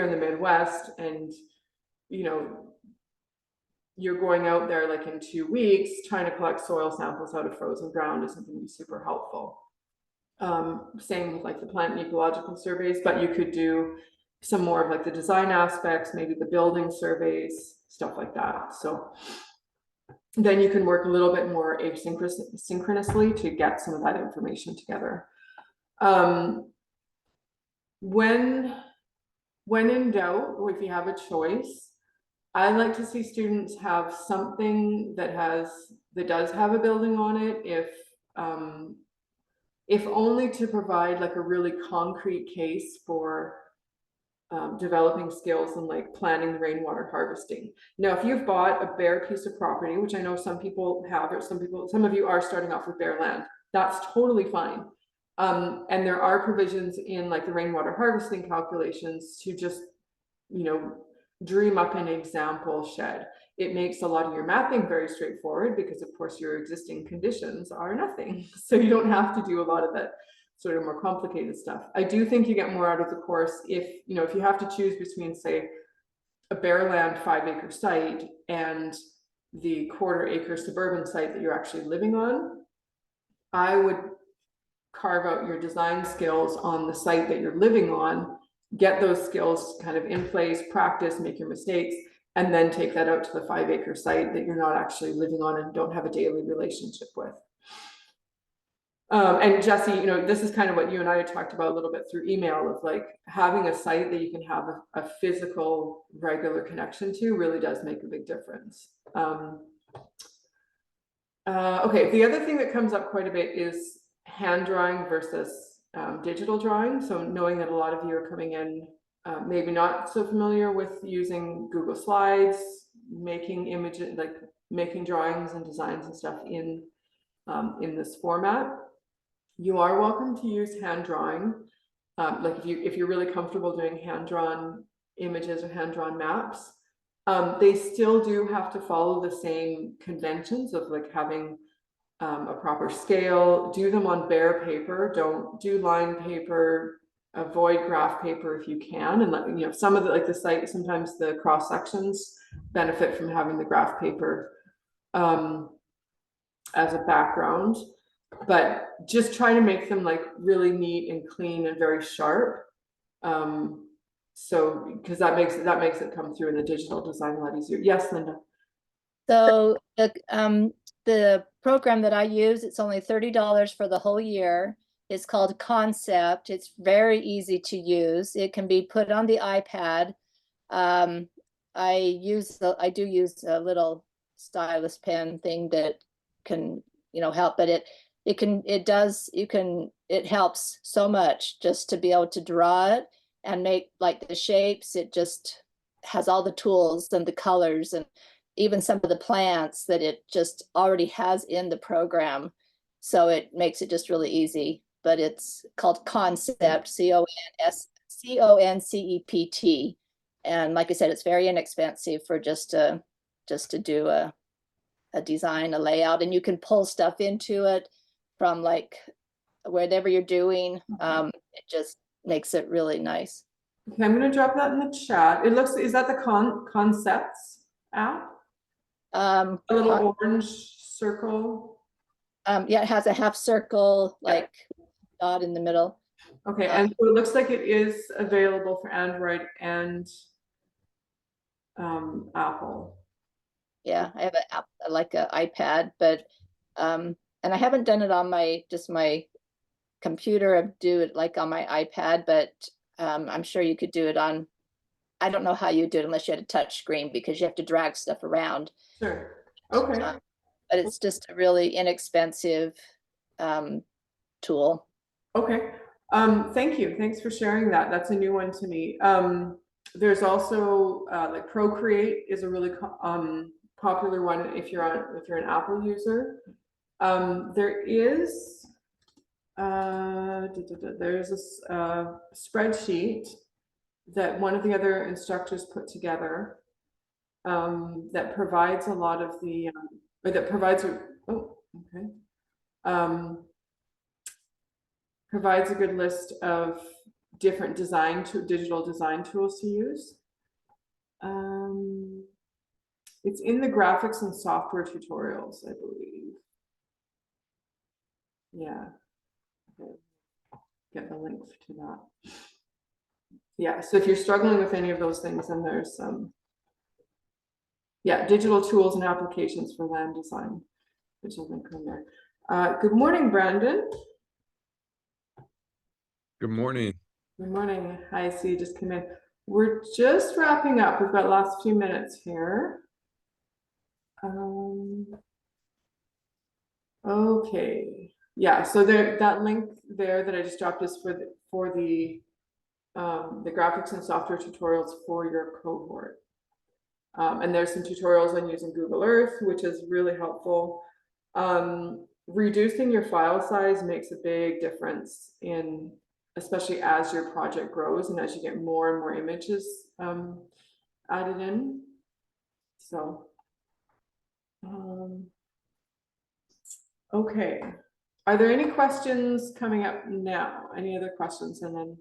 in the Midwest and you're going out there like in 2 weeks, trying to collect soil samples out of frozen ground is something to be super helpful. Same with like the plant and ecological surveys, but you could do some more of like the design aspects, maybe the building surveys, stuff like that. So then you can work a little bit more asynchronously to get some of that information together. When in doubt, or if you have a choice, I like to see students have something that does have a building on it, if only to provide like a really concrete case for developing skills in like planning rainwater harvesting. Now, if you've bought a bare piece of property, which I know some people have, or some of you are starting off with bare land, that's totally fine. And there are provisions in like the rainwater harvesting calculations to just, dream up an example shed. It makes a lot of your mapping very straightforward because of course your existing conditions are nothing. So you don't have to do a lot of that sort of more complicated stuff. I do think you get more out of the course if you have to choose between, say, a bare land 5-acre site and the 1/4-acre suburban site that you're actually living on. I would carve out your design skills on the site that you're living on, get those skills kind of in place, practice, make your mistakes, and then take that out to the 5-acre site that you're not actually living on and don't have a daily relationship with. And Jesse, this is kind of what you and I had talked about a little bit through email, of like having a site that you can have a physical regular connection to really does make a big difference. Okay, the other thing that comes up quite a bit is hand drawing versus digital drawing. So knowing that a lot of you are coming in maybe not so familiar with using Google Slides, making images, like making drawings and designs and stuff in this format. You are welcome to use hand drawing. Like if you're really comfortable doing hand drawn images or hand drawn maps, they still do have to follow the same conventions of like having a proper scale. Do them on bare paper. Don't do lined paper. Avoid graph paper if you can. And some of the site, sometimes the cross sections benefit from having the graph paper as a background. But just try to make them like really neat and clean and very sharp. So because that makes it come through in the digital design a lot easier. Yes, Linda. So the program that I use, it's only $30 for the whole year. It's called Concept. It's very easy to use. It can be put on the iPad. I do use a little stylus pen thing that can help, but it helps so much just to be able to draw it and make like the shapes. It just has all the tools and the colors and even some of the plants that it just already has in the program. So it makes it just really easy. But it's called Concept, CONCEPT. And like I said, it's very inexpensive for just to do a design, a layout, and you can pull stuff into it from like whatever you're doing. It just makes it really nice. Okay, I'm going to drop that in the chat. Is that the Concepts app? A little orange circle. Yeah, it has a half circle, like dot in the middle. Okay, and so it looks like it is available for Android and Apple. Yeah, I have like an iPad, but and I haven't done it on my computer. I do it like on my iPad, but I'm sure you could do it on I don't know how you do it unless you had a touch screen because you have to drag stuff around. Sure. Okay. But it's just a really inexpensive tool. Okay. Thank you. Thanks for sharing that. That's a new one to me. There's also like Procreate is a really popular one if you're an Apple user. There is there's this spreadsheet that one of the other instructors put together that provides a lot of the or that provides a provides a good list of different digital design tools to use. It's in the graphics and software tutorials, I believe. Yeah. Okay. Get the link to that. Yeah, so if you're struggling with any of those things, then there's some, yeah, digital tools and applications for land design. There's a link on there. Good morning, Brandon. Good morning. Good morning. Hi, I see you just came in. We're just wrapping up. We've got last few minutes here. Okay. Yeah, so there, that link there that I just dropped is for the graphics and software tutorials for your cohort. And there's some tutorials on using Google Earth, which is really helpful. Reducing your file size makes a big difference in, especially as your project grows and as you get more and more images added in. So, okay. Are there any questions coming up now? Any other questions? And then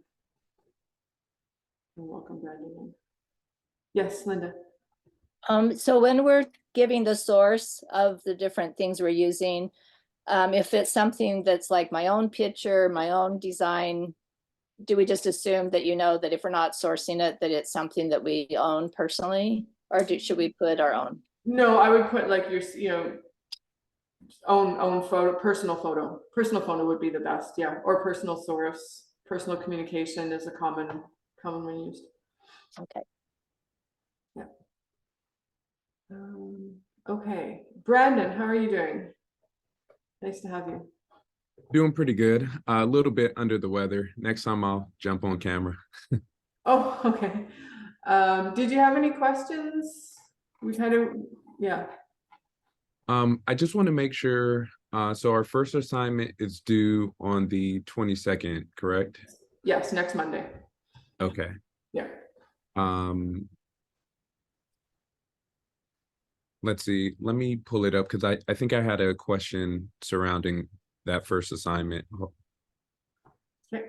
welcome, Brandon. Yes, Linda. So when we're giving the source of the different things we're using, if it's something that's like my own picture, my own design, do we just assume that that if we're not sourcing it, that it's something that we own personally, or should we put our own? No, I would put like your, own photo, personal photo would be the best. Yeah. Or personal source, personal communication is a common one used. Okay. Yeah. Okay. Brandon, how are you doing? Nice to have you. Doing pretty good. A little bit under the weather. Next time I'll jump on camera. Oh, okay. Did you have any questions? We kind of, yeah. I just want to make sure. So our first assignment is due on the 22nd, correct? Yes, next Monday. Okay. Yeah. Let's see. Let me pull it up because I think I had a question surrounding that first assignment. Okay.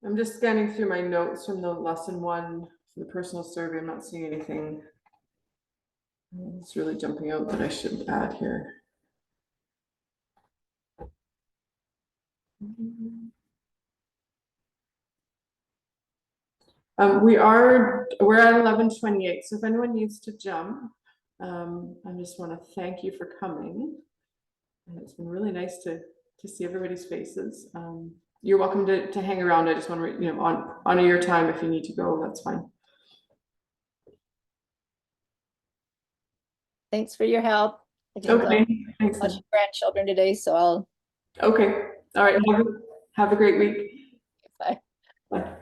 I'm just scanning through my notes from the lesson one, the personal survey. I'm not seeing anything. It's really jumping out that I should add here. We're at 11:28. So if anyone needs to jump, I just want to thank you for coming. And it's been really nice to see everybody's faces. You're welcome to hang around. I just want to, honor your time. If you need to go, that's fine. Thanks for your help. Okay, thanks. Watch grandchildren today, so I'll. Okay, all right. Have a great week. Bye. Bye.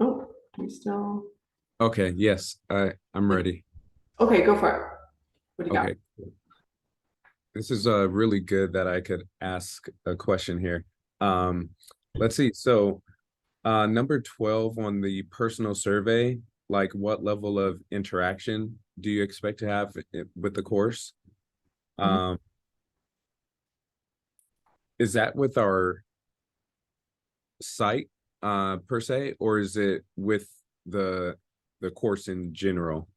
Oh, you still? Okay. Yes, I'm ready. Okay, go for it. What do you Okay. got? This is really good that I could ask a question here. Let's see. So number 12 on the personal survey, like what level of interaction do you expect to have with the course? Is that with our site per se, or is it with the course in general?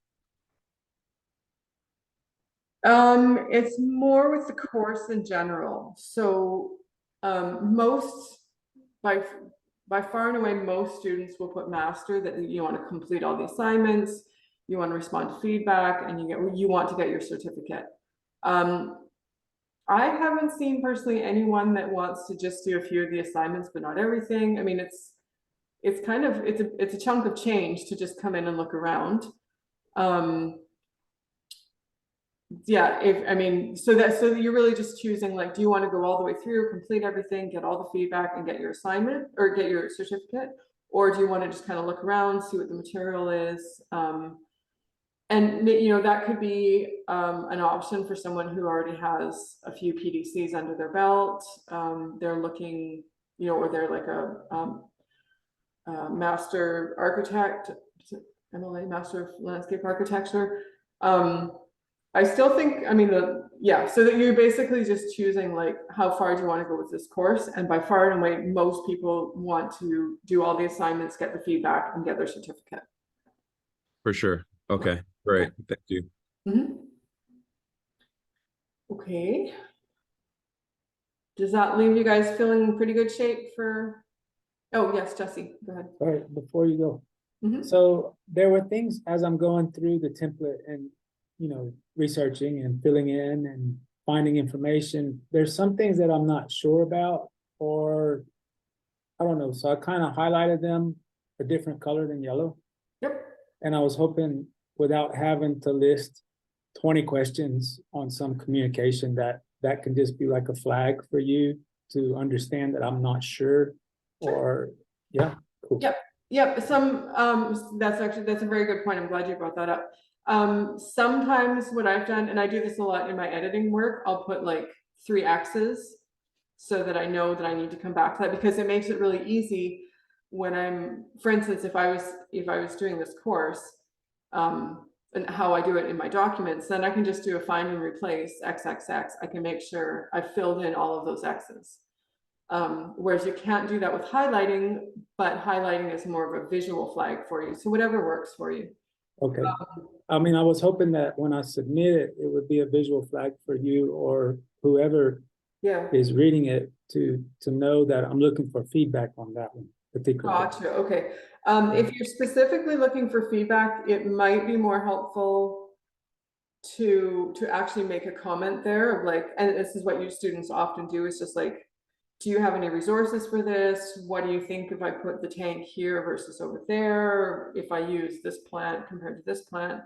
It's more with the course in general. So most by far and away, most students will put master, that you want to complete all the assignments, you want to respond to feedback, and you want to get your certificate. I haven't seen personally anyone that wants to just do a few of the assignments, but not everything. I mean, it's kind of, it's a chunk of change to just come in and look around. Yeah, I mean, so you're really just choosing, like, do you want to go all the way through, complete everything, get all the feedback and get your assignment or get your certificate? Or do you want to just kind of look around, see what the material is? And that could be an option for someone who already has a few PDCs under their belt. They're looking, or they're like a master architect, MLA, Master of Landscape Architecture. I still think, I mean, so that you're basically just choosing, like, how far do you want to go with this course? And by far and away, most people want to do all the assignments, get the feedback, and get their certificate. For sure. Okay, great. Thank you. Okay. Does that leave you guys feeling in pretty good shape for, oh, yes, Jesse, go ahead. All right, before you go. So there were things as I'm going through the template and, researching and filling in and finding information. There's some things that I'm not sure about, or I don't know. So I kind of highlighted them a different color than yellow. Yep. And I was hoping, without having to list 20 questions on some communication, that can just be like a flag for you to understand that I'm not sure. Or yeah, cool. Yep. That's a very good point. I'm glad you brought that up. Sometimes what I've done, and I do this a lot in my editing work, I'll put like 3 X's so that I know that I need to come back to that, because it makes it really easy when I'm, for instance, if I was doing this course, and how I do it in my documents, then I can just do a find and replace XXX. I can make sure I've filled in all of those X's. Whereas you can't do that with highlighting, but highlighting is more of a visual flag for you. So whatever works for you. Okay. I mean, I was hoping that when I submit it, it would be a visual flag for you or whoever is reading it to know that I'm looking for feedback on that one particularly. Gotcha. Okay. If you're specifically looking for feedback, it might be more helpful to actually make a comment there of, like, and this is what your students often do, is just like, do you have any resources for this? What do you think if I put the tank here versus over there? If I use this plant compared to this plant,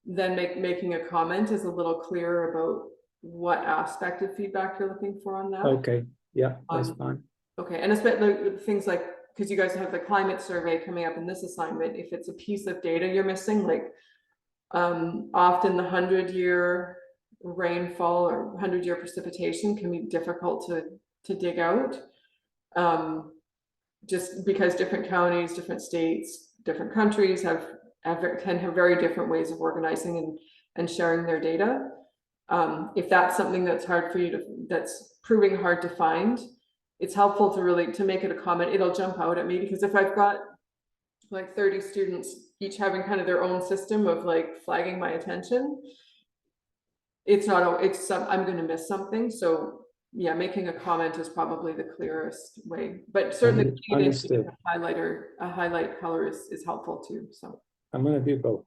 then making a comment is a little clearer about what aspect of feedback you're looking for on that. Okay. Yeah, that's fine. Okay. And especially things like, because you guys have the climate survey coming up in this assignment, if it's a piece of data you're missing, like often the 100-year rainfall or 100-year precipitation can be difficult to dig out, just because different counties, different states, different countries can have very different ways of organizing and sharing their data. If that's something that's hard for you that's proving hard to find, it's helpful to make it a comment. It'll jump out at me, because if I've got like 30 students each having kind of their own system of like flagging my attention, I'm going to miss something. So yeah, making a comment is probably the clearest way, but certainly a highlight color is helpful too. So I'm going to do both.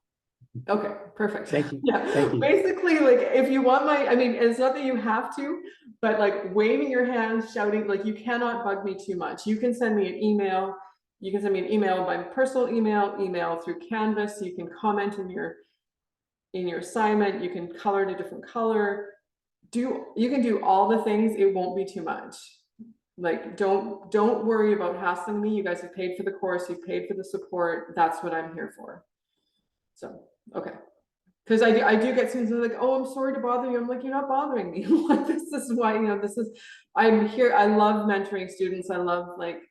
Okay, perfect. Thank you. Yeah, Thank you. Basically, like, if you want I mean, it's not that you have to, but like waving your hands, shouting, like, you cannot bug me too much. You can send me an email. You can send me an email by personal email through Canvas. You can comment in your assignment. You can color it a different color. You can do all the things. It won't be too much. Like, don't worry about hassling me. You guys have paid for the course. You've paid for the support. That's what I'm here for. So, okay. Because I do get students like, oh, I'm sorry to bother you. I'm like, you're not bothering me. This is why, I'm here. I love mentoring students. I love like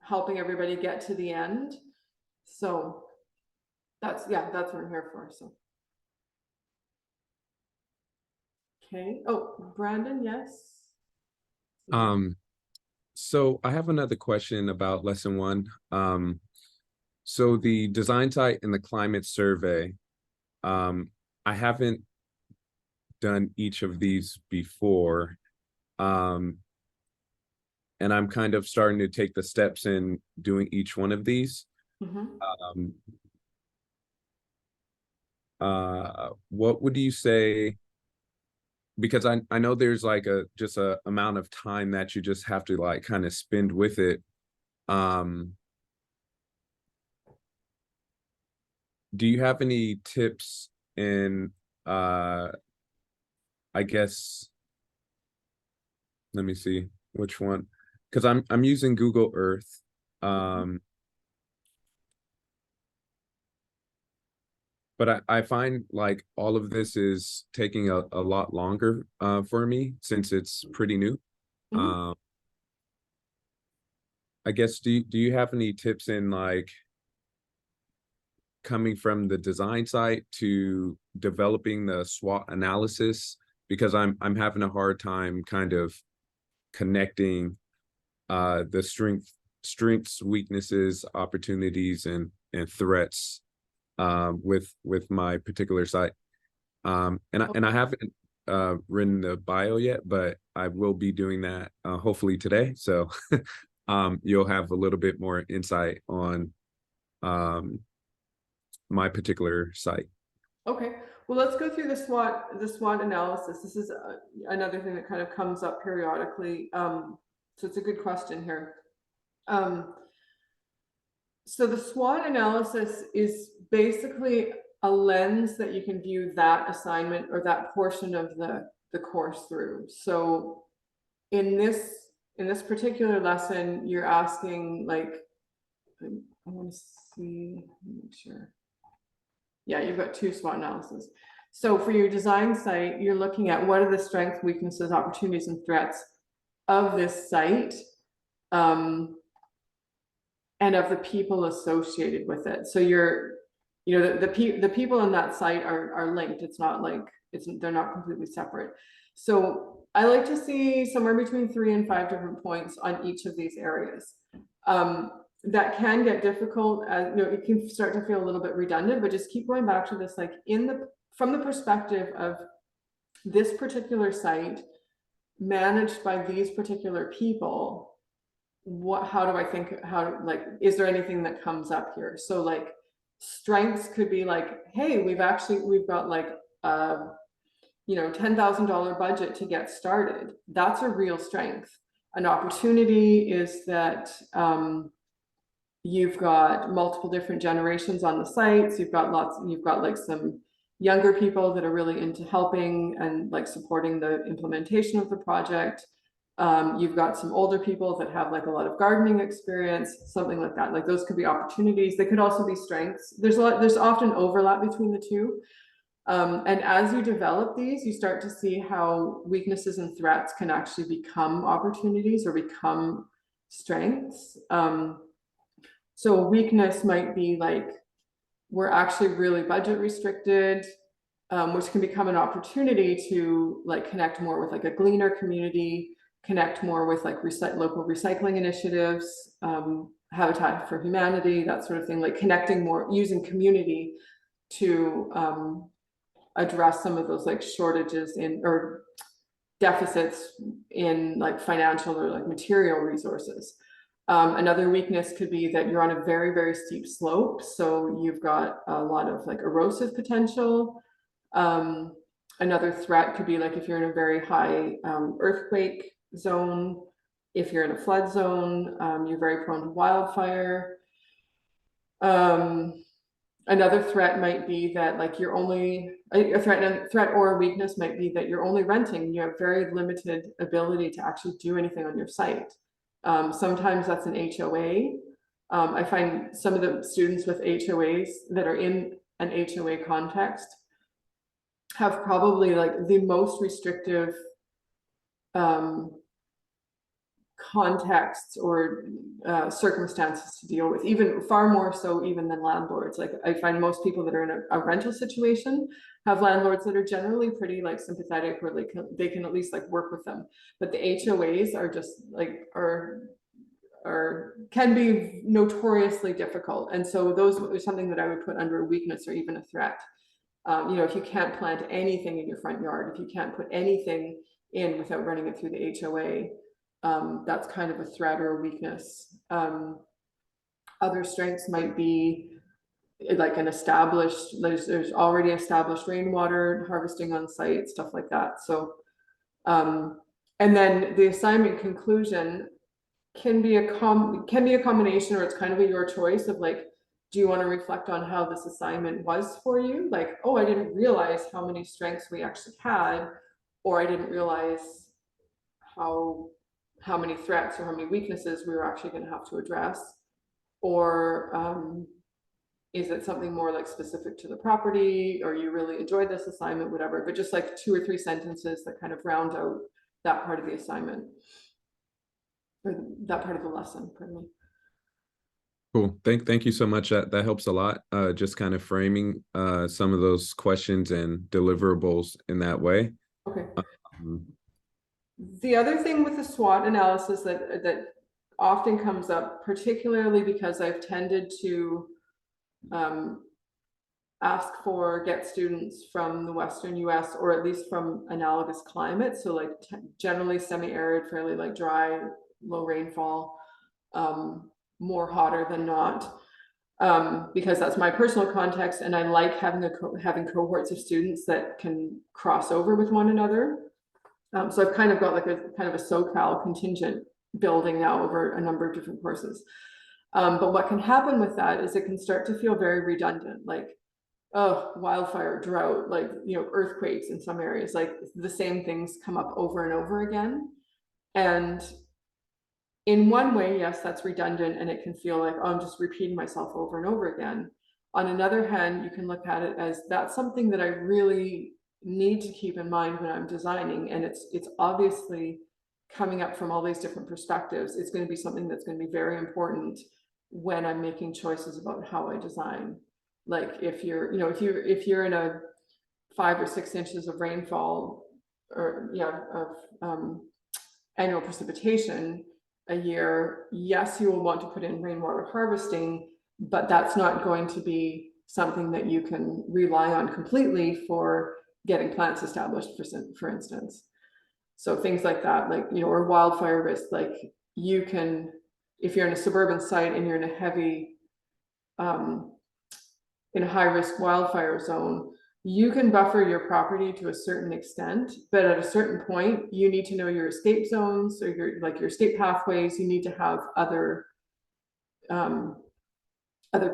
helping everybody get to the end. So that's what I'm here for. So. Okay. Oh, Brandon, yes. So I have another question about lesson 1. So the design site and the climate survey, I haven't done each of these before. and I'm kind of starting to take the steps in doing each one of these. Mhm. What would you say? Because I know there's like just a amount of time that you just have to like kind of spend with it. Do you have any tips in I guess, let me see which one, because I'm using Google Earth. But I find like all of this is taking a lot longer for me since it's pretty new. Mhm. I guess, do you have any tips in like coming from the design side to developing the SWOT analysis? Because I'm having a hard time kind of connecting the strengths, weaknesses, opportunities, and threats with my particular site. And I haven't written the bio yet, but I will be doing that hopefully today. So you'll have a little bit more insight on my particular site. Okay, well, let's go through the SWOT analysis. This is another thing that kind of comes up periodically. So it's a good question here. So the SWOT analysis is basically a lens that you can view that assignment or that portion of the course through. So in this particular lesson, you're asking, like, I want to see, make sure. Yeah, you've got two SWOT analyses. So for your design site, you're looking at what are the strengths, weaknesses, opportunities, and threats of this site, and of the people associated with it. So the people in that site are linked. It's not like they're not completely separate. So I like to see somewhere between 3 and 5 different points on each of these areas. That can get difficult, as it can start to feel a little bit redundant, but just keep going back to this, like from the perspective of this particular site managed by these particular people, how do I think, is there anything that comes up here? So like strengths could be like, hey, we've got like $10,000 budget to get started. That's a real strength. An opportunity is that you've got multiple different generations on the sites. You've got like some younger people that are really into helping and like supporting the implementation of the project. You've got some older people that have like a lot of gardening experience, something like that. Like those could be opportunities. They could also be strengths. There's often overlap between the two. And as you develop these, you start to see how weaknesses and threats can actually become opportunities or become strengths. So a weakness might be like, we're actually really budget restricted, which can become an opportunity to like connect more with like a gleaner community, connect more with like local recycling initiatives, Habitat for Humanity, that sort of thing, like connecting more, using community to address some of those like shortages or deficits in like financial or like material resources. Another weakness could be that you're on a very, very steep slope. So you've got a lot of like erosive potential. Another threat could be like if you're in a very high earthquake zone, if you're in a flood zone, you're very prone to wildfire. Another threat might be that like you're only a threat or a weakness might be that you're only renting and you have very limited ability to actually do anything on your site. Sometimes that's an HOA. I find some of the students with HOAs that are in an HOA context have probably like the most restrictive contexts or circumstances to deal with, even far more so even than landlords. Like I find most people that are in a rental situation have landlords that are generally pretty like sympathetic, or they can at least like work with them. But the HOAs are just like can be notoriously difficult. And so those are something that I would put under a weakness or even a threat. If you can't plant anything in your front yard, if you can't put anything in without running it through the HOA, that's kind of a threat or a weakness. Other strengths might be like an established, there's already established rainwater harvesting on site, stuff like that. So, and then the assignment conclusion can be a combination, or it's kind of a your choice of like, do you want to reflect on how this assignment was for you? Like, oh, I didn't realize how many strengths we actually had, or I didn't realize how many threats or how many weaknesses we were actually going to have to address. Or is it something more like specific to the property, or you really enjoyed this assignment, whatever, but just like 2 or 3 sentences that kind of round out that part of the assignment, or that part of the lesson, pardon me. Cool. Thank you so much. That helps a lot. Just kind of framing some of those questions and deliverables in that way. Okay. Um, The other thing with the SWOT analysis that often comes up, particularly because I've tended to get students from the Western US, or at least from analogous climates. So like generally semi-arid, fairly like dry, low rainfall, more hotter than not, because that's my personal context. And I like having cohorts of students that can cross over with one another. So I've kind of got like a kind of a SoCal contingent building now over a number of different courses. But what can happen with that is it can start to feel very redundant, like, oh, wildfire, drought, like, you know, earthquakes in some areas, like the same things come up over and over again. And in one way, yes, that's redundant, and it can feel like, oh, I'm just repeating myself over and over again. On another hand, you can look at it as that's something that I really need to keep in mind when I'm designing, and it's obviously coming up from all these different perspectives. It's going to be something that's going to be very important when I'm making choices about how I design. Like if you're, you know, if you're in a 5 or 6 inches of rainfall, or of annual precipitation a year, yes, you will want to put in rainwater harvesting, but that's not going to be something that you can rely on completely for getting plants established, for instance. So things like that, like, you know, or wildfire risk, like you can, if you're in a suburban site and you're in a heavy, in a high risk wildfire zone, you can buffer your property to a certain extent, but at a certain point, you need to know your escape zones, or your escape pathways. You need to have other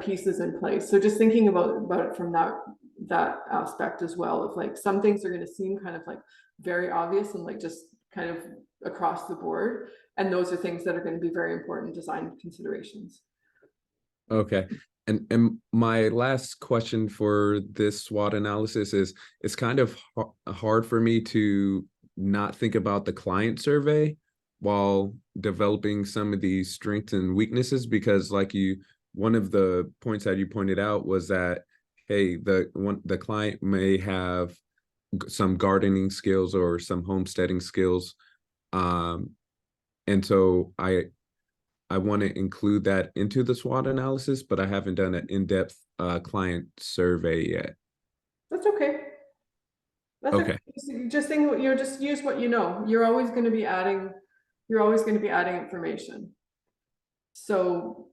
pieces in place. So just thinking about it from that aspect as well, of like, some things are going to seem kind of like very obvious and like just kind of across the board, and those are things that are going to be very important design considerations. Okay. And my last question for this SWOT analysis is, it's kind of hard for me to not think about the client survey while developing some of these strengths and weaknesses, because like one of the points that you pointed out was that, hey, the client may have some gardening skills or some homesteading skills. And so I want to include that into the SWOT analysis, but I haven't done an in-depth client survey yet. That's okay. That's okay. Just think, you know, just use what you know. You're always going to be adding information. So,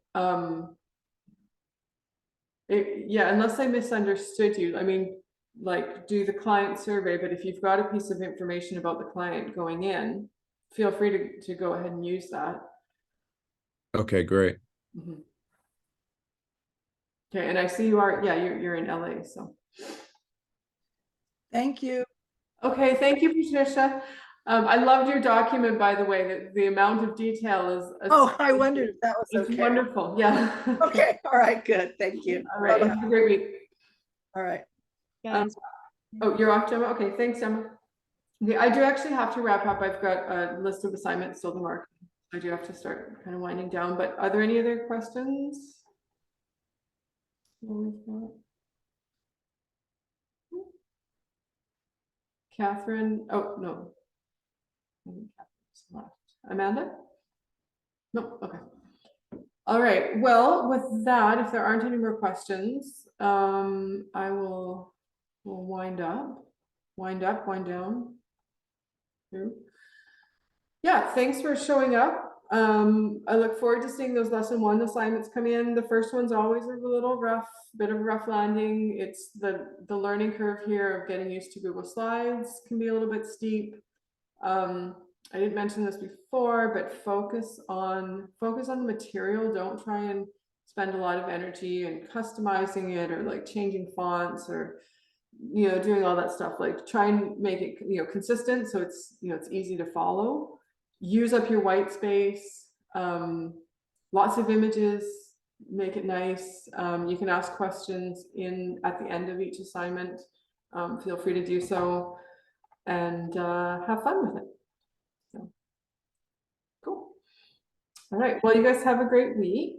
unless I misunderstood you, I mean, like, do the client survey, but if you've got a piece of information about the client going in, feel free to go ahead and use that. Okay, great. Mm-hmm. Okay, and I see you're in LA, so. Thank you. Okay, thank you, Patricia. I loved your document, by the way. The amount of detail is. Oh, I wondered if that was okay. Wonderful, yeah. Okay, all right, good, thank you. All right, have a great week. All right. Oh, you're off, Gemma? Okay, thanks, Gemma. Okay, I do actually have to wrap up. I've got a list of assignments still to mark. I do have to start kind of winding down, but are there any other questions? Catherine, oh, no. Amanda? No, okay. All right, well, with that, if there aren't any more questions, we'll wind down. Yeah, thanks for showing up. I look forward to seeing those lesson 1 assignments come in. The first one's always a little rough, bit of a rough landing. It's the learning curve here of getting used to Google Slides can be a little bit steep. I didn't mention this before, but focus on the material. Don't try and spend a lot of energy in customizing it or like changing fonts or doing all that stuff. Like try and make it consistent so it's it's easy to follow. Use up your white space. Lots of images, make it nice. You can ask questions at the end of each assignment. Feel free to do so and have fun with it. So, cool. All right, well, you guys have a great week.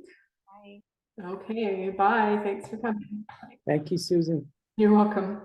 Bye. Okay, bye. Thanks for coming. Thank you, Susan. You're welcome.